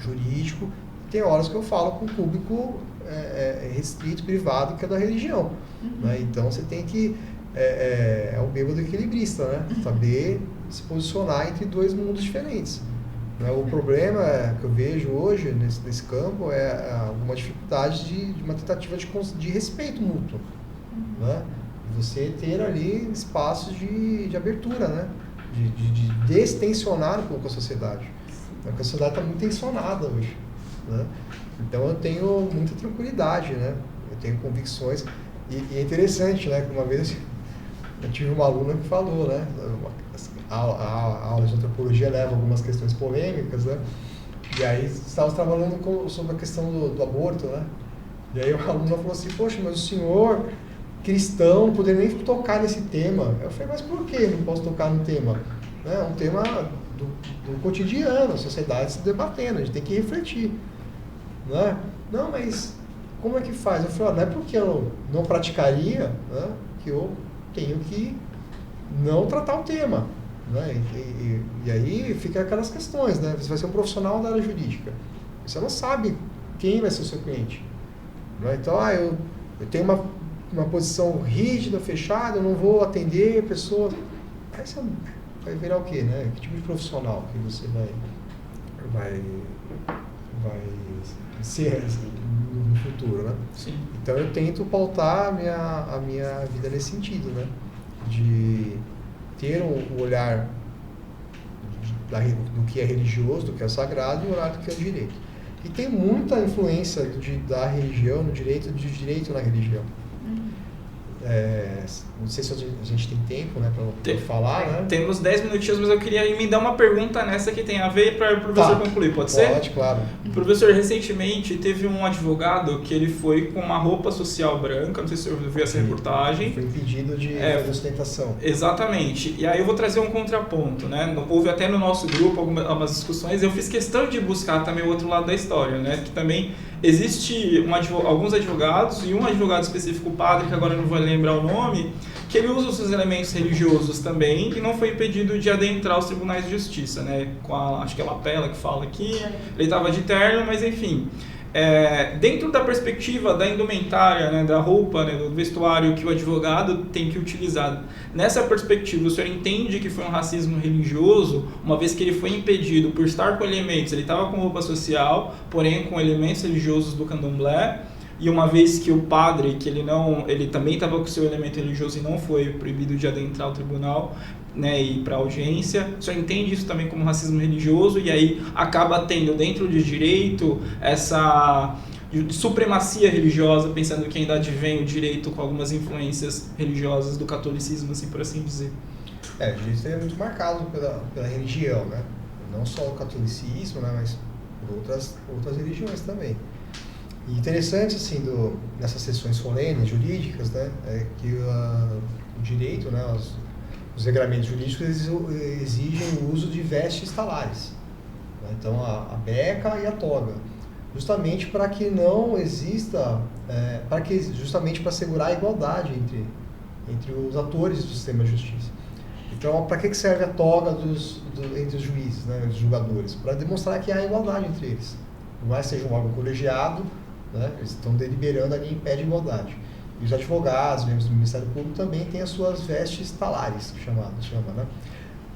jurídico, e tem horas que eu falo com o público restrito, privado, que é da religião. Né? Então você tem que é o bêbado equilibrista, né? Saber se posicionar entre dois mundos diferentes. Né? O problema que eu vejo hoje nesse campo é alguma dificuldade de uma tentativa de respeito mútuo. Né? Você ter ali espaços de abertura, né? De destensionar um pouco a sociedade. Porque a sociedade está muito tensionada hoje. Né? Então eu tenho muita tranquilidade, né? Eu tenho convicções. E é interessante, né? Que uma vez eu tive uma aluna que falou, né? A aula de antropologia leva algumas questões polêmicas, né? E aí estávamos trabalhando sobre a questão do aborto, né? E aí a aluna falou assim, poxa, mas o senhor, cristão, não poderia nem tocar nesse tema. Eu falei, mas por que não posso tocar no tema? É um tema do cotidiano, a sociedade se debatendo, a gente tem que refletir. Né? Não, mas como é que faz? Eu falei, não é porque eu não praticaria, né, que eu tenho que não tratar o tema. Né? E aí fica aquelas questões, né? Você vai ser um profissional da área jurídica. Você não sabe quem vai ser o seu cliente. Né? Então, eu tenho uma posição rígida, fechada, eu não vou atender pessoas. Aí você vai virar o quê? Né? Que tipo de profissional que você vai ser no futuro, né? Sim. Então eu tento pautar a minha vida nesse sentido, né? De ter um olhar do que é religioso, do que é sagrado e um olhar do que é o direito. E tem muita influência da religião no direito, de direito na religião. Não sei se a gente tem tempo, né, para falar, né? Temos 10 minutinhos, mas eu queria emendar uma pergunta nessa que tem a ver para o professor concluir, pode ser? Pode, claro. Professor, recentemente teve um advogado que ele foi com uma roupa social branca, não sei se você viu essa reportagem. Foi impedido de fazer ostentação. Exatamente. E aí eu vou trazer um contraponto, né? Houve até no nosso grupo algumas discussões, eu fiz questão de buscar também o outro lado da história, né? Que também existe alguns advogados e um advogado específico, o padre, que agora eu não vou lembrar o nome, que ele usa os seus elementos religiosos também e não foi impedido de adentrar os tribunais de justiça, né? Acho que é a Lapela que fala aqui, ele estava de terno, mas enfim. Dentro da perspectiva da indumentária, né, da roupa, né, do vestuário que o advogado tem que utilizar, nessa perspectiva, o senhor entende que foi um racismo religioso, uma vez que ele foi impedido por estar com elementos, ele estava com roupa social, porém com elementos religiosos do candomblé, e uma vez que o padre, que ele também estava com o seu elemento religioso e não foi proibido de adentrar o tribunal, né, e para audiência, o senhor entende isso também como racismo religioso e aí acaba tendo dentro do direito essa supremacia religiosa, pensando que ainda advém o direito com algumas influências religiosas do catolicismo, assim por assim dizer. O direito é muito marcado pela religião, né? Não só o catolicismo, né, mas por outras religiões também. E interessante, assim, nessas sessões solenes, jurídicas, né, é que o direito, né, os regramentos jurídicos exigem o uso de vestes talares. Né? Então, a beca e a toga. Justamente para que não exista, justamente para assegurar a igualdade entre os atores do sistema de justiça. Então, para que serve a toga entre os juízes, né, os julgadores? Para demonstrar que há igualdade entre eles. Por mais que seja um órgão colegiado, né, eles estão deliberando ali em pé de igualdade. E os advogados, membros do Ministério Público, também têm as suas vestes talares, que chama, né?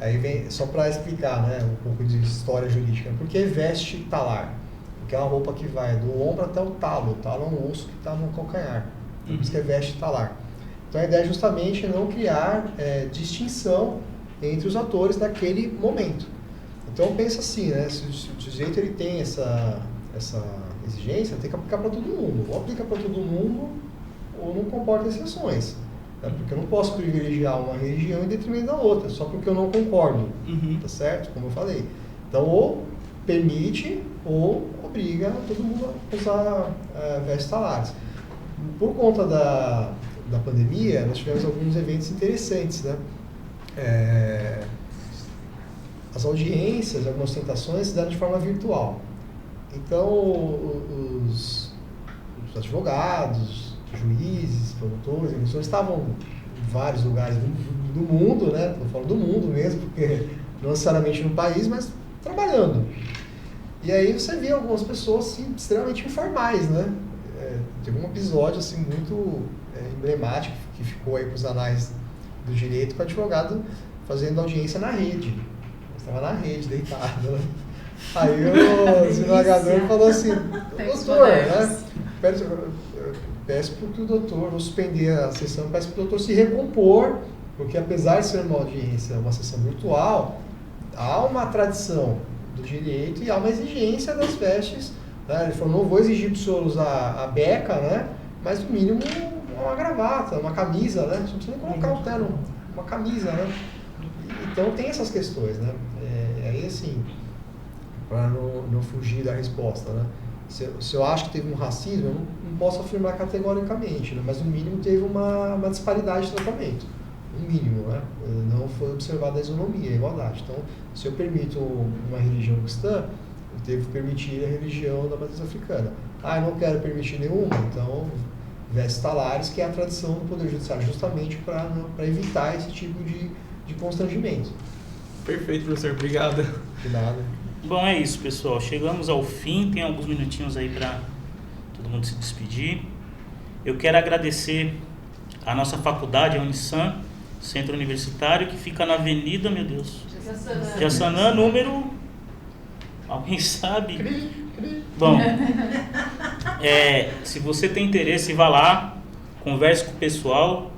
Aí vem, só para explicar, né, um pouco de história jurídica. Por que veste talar? Porque é uma roupa que vai do ombro até o talo. O talo é um osso que está no calcanhar. Por isso que é veste talar. Então a ideia é justamente não criar distinção entre os atores naquele momento. Então pensa assim, né, se o sujeito ele tem essa exigência, tem que aplicar para todo mundo. Ou aplica para todo mundo, ou não comporta exceções. Né? Porque eu não posso privilegiar uma religião em detrimento da outra, só porque eu não concordo, tá certo? Como eu falei. Então, ou permite ou obriga todo mundo a usar vestes talares. Por conta da pandemia, nós tivemos alguns eventos interessantes, né? As audiências, algumas tentações se deram de forma virtual. Então, os advogados, juízes, promotores, emissores estavam em vários lugares do mundo, né? Estou falando do mundo mesmo, porque não necessariamente no país, mas trabalhando. E aí você via algumas pessoas assim, extremamente informais, né? Teve um episódio assim, muito emblemático que ficou aí para os anais do direito, com o advogado fazendo audiência na rede. Estava na rede, deitado, né? Aí o desembargador falou assim, doutor, né? Peço para que o doutor, vou suspender a sessão, peço para o doutor se recompor, porque apesar de ser uma audiência, uma sessão virtual, há uma tradição do direito e há uma exigência das vestes. Né? Ele falou, não vou exigir para o senhor usar a beca, né? Mas no mínimo uma gravata, uma camisa, né? Não precisa nem colocar o terno, uma camisa, né? Então tem essas questões, né? Aí assim, para não fugir da resposta, né? Se eu acho que teve um racismo, eu não posso afirmar categoricamente, né? Mas no mínimo teve uma disparidade de tratamento, no mínimo, né? Não foi observada a isonomia, a igualdade. Então, se eu permito uma religião cristã, eu devo permitir a religião da matriz africana. Eu não quero permitir nenhuma, então vestes talares, que é a tradição do Poder Judiciário, justamente para evitar esse tipo de constrangimento. Perfeito, professor. Obrigado. De nada. Bom, é isso, pessoal. Chegamos ao fim. Tem alguns minutinhos aí para todo mundo se despedir. Eu quero agradecer a nossa faculdade, a Unisan, Centro Universitário, que fica na Avenida, meu Deus, Jaçanã, número... Alguém sabe? Bom, se você tem interesse, vá lá, converse com o pessoal.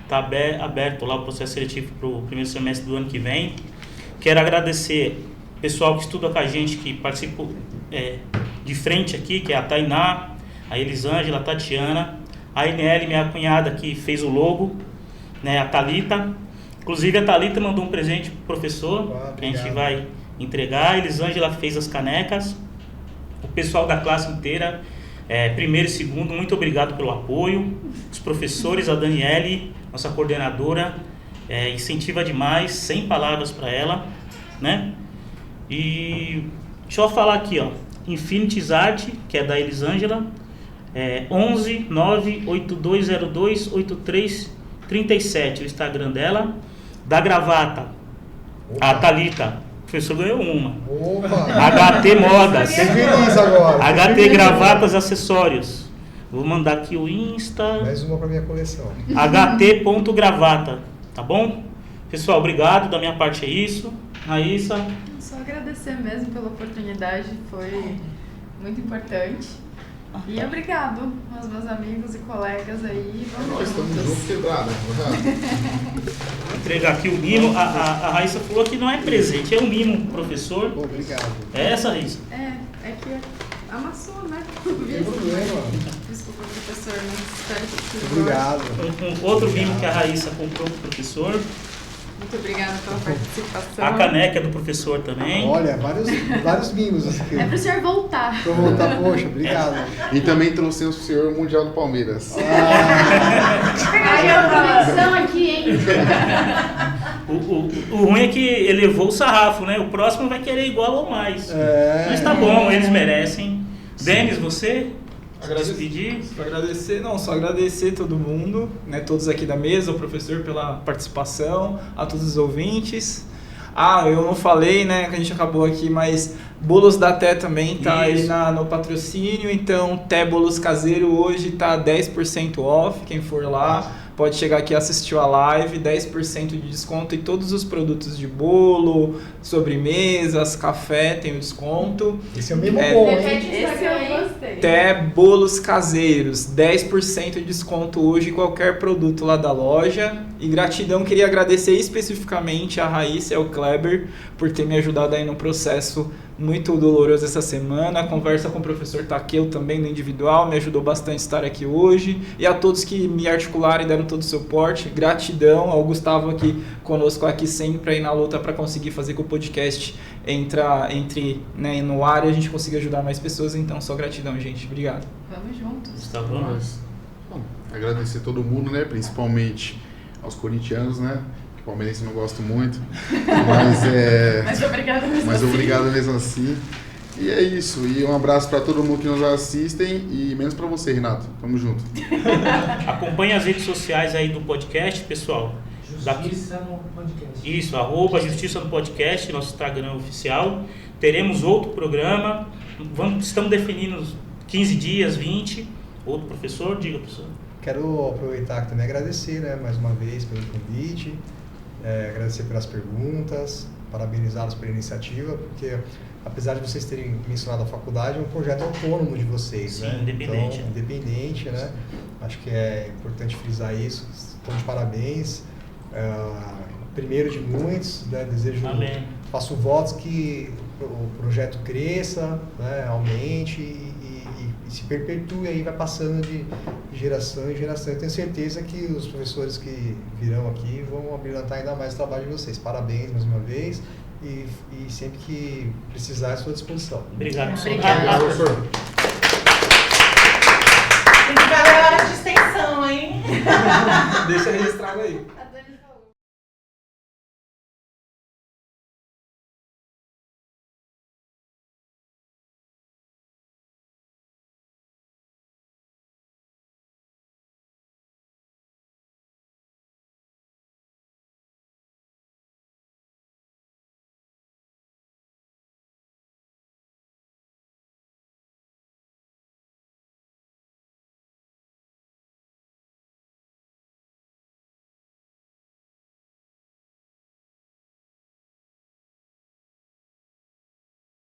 Está aberto lá o processo seletivo para o primeiro semestre do ano que vem. Quero agradecer o pessoal que estuda com a gente, que participou de frente aqui, que é a Tainá, a Elisângela, a Tatiana, a Ineli, minha cunhada, que fez o logo, né, a Thalita. Inclusive a Thalita mandou um presente para o professor, que a gente vai entregar. A Elisângela fez as canecas. O pessoal da classe inteira, primeiro e segundo, muito obrigado pelo apoio. Os professores, a Daniele, nossa coordenadora, incentiva demais, sem palavras para ela, né? E deixa eu falar aqui, ó, Infinities Art, que é da Elisângela, 11 98202 8337, o Instagram dela. Da gravata, a Thalita, o professor ganhou uma. HT Modas, Feliz agora. HT Gravatas Acessórios. Vou mandar aqui o Insta. Mais uma para minha coleção. ht.gravata, tá bom? Pessoal, obrigado, da minha parte é isso. Raíssa. Só agradecer mesmo pela oportunidade, foi muito importante. E obrigado aos meus amigos e colegas aí. Nós estamos juntos quebrados. Vou entregar aqui o mimo. A Raíssa falou que não é presente, é um mimo, professor. Obrigado. É essa, Raíssa? É que amassou, né? Tem problema. Desculpa, professor, mas espero que Obrigado. Um outro mimo que a Raíssa comprou pro professor. Muito obrigada pela participação. A caneca do professor também. Olha, vários mimos aqui. É pro senhor voltar. Pra voltar, poxa, obrigado. E também trouxemos o senhor Mundial do Palmeiras. Pegaria a conexão aqui, hein? O ruim é que elevou o sarrafo, né? O próximo vai querer igual ou mais. Mas tá bom, eles merecem. Denis, você? Só agradecer todo mundo, né, todos aqui da mesa, o professor pela participação, a todos os ouvintes. Eu não falei, né, que a gente acabou aqui, mas Bolos da Té também tá aí no patrocínio, então Té Bolos Caseiro hoje tá 10% off, quem for lá pode chegar aqui e assistir a live, 10% de desconto em todos os produtos de bolo, sobremesas, café, tem o desconto. Esse é o mesmo bom, hein? Esse eu gostei. Té Bolos Caseiros, 10% de desconto hoje em qualquer produto lá da loja. E gratidão, queria agradecer especificamente a Raíssa e ao Kleber por ter me ajudado aí no processo muito doloroso essa semana. A conversa com o professor Takeu também no individual me ajudou bastante a estar aqui hoje. E a todos que me articularam e deram todo o suporte, gratidão ao Gustavo aqui conosco aqui sempre aí na luta para conseguir fazer que o podcast entre né, no ar e a gente consiga ajudar mais pessoas. Então, só gratidão, gente. Obrigado. Vamos juntos. Gustavo, Bom, agradecer todo mundo, né? Principalmente aos corintianos, né? Que palmeirense não gosto muito, Mas obrigada mesmo mas assim. obrigado mesmo assim. E é isso. E um abraço para todo mundo que nos assistem e menos para você, Renato. Tamo junto. acompanhe as redes sociais aí do podcast, pessoal. Justiça no podcast. Isso, @Justiça no Podcast, nosso Instagram oficial. Teremos outro programa. Estamos definindo 15 dias, 20. Outro professor, diga, professor. Quero aproveitar também e agradecer, né, mais uma vez pelo convite, agradecer pelas perguntas, parabenizá-los pela iniciativa, porque apesar de vocês terem mencionado a faculdade, é um projeto autônomo de vocês, Sim, né? independente. Então, independente, né? Acho que é importante frisar isso. Então, de parabéns. Primeiro de muitos, né? Desejo, Amém. faço votos que o projeto cresça, né? Aumente e se perpetue aí, vai passando de geração em geração. Eu tenho certeza que os professores que virão aqui vão abrilhantar ainda mais o trabalho de vocês. Parabéns mais uma vez e sempre que precisar, à sua disposição. Obrigado, professor. Obrigada. Professor. Tem que ver a hora de extensão, hein? Deixa registrado aí.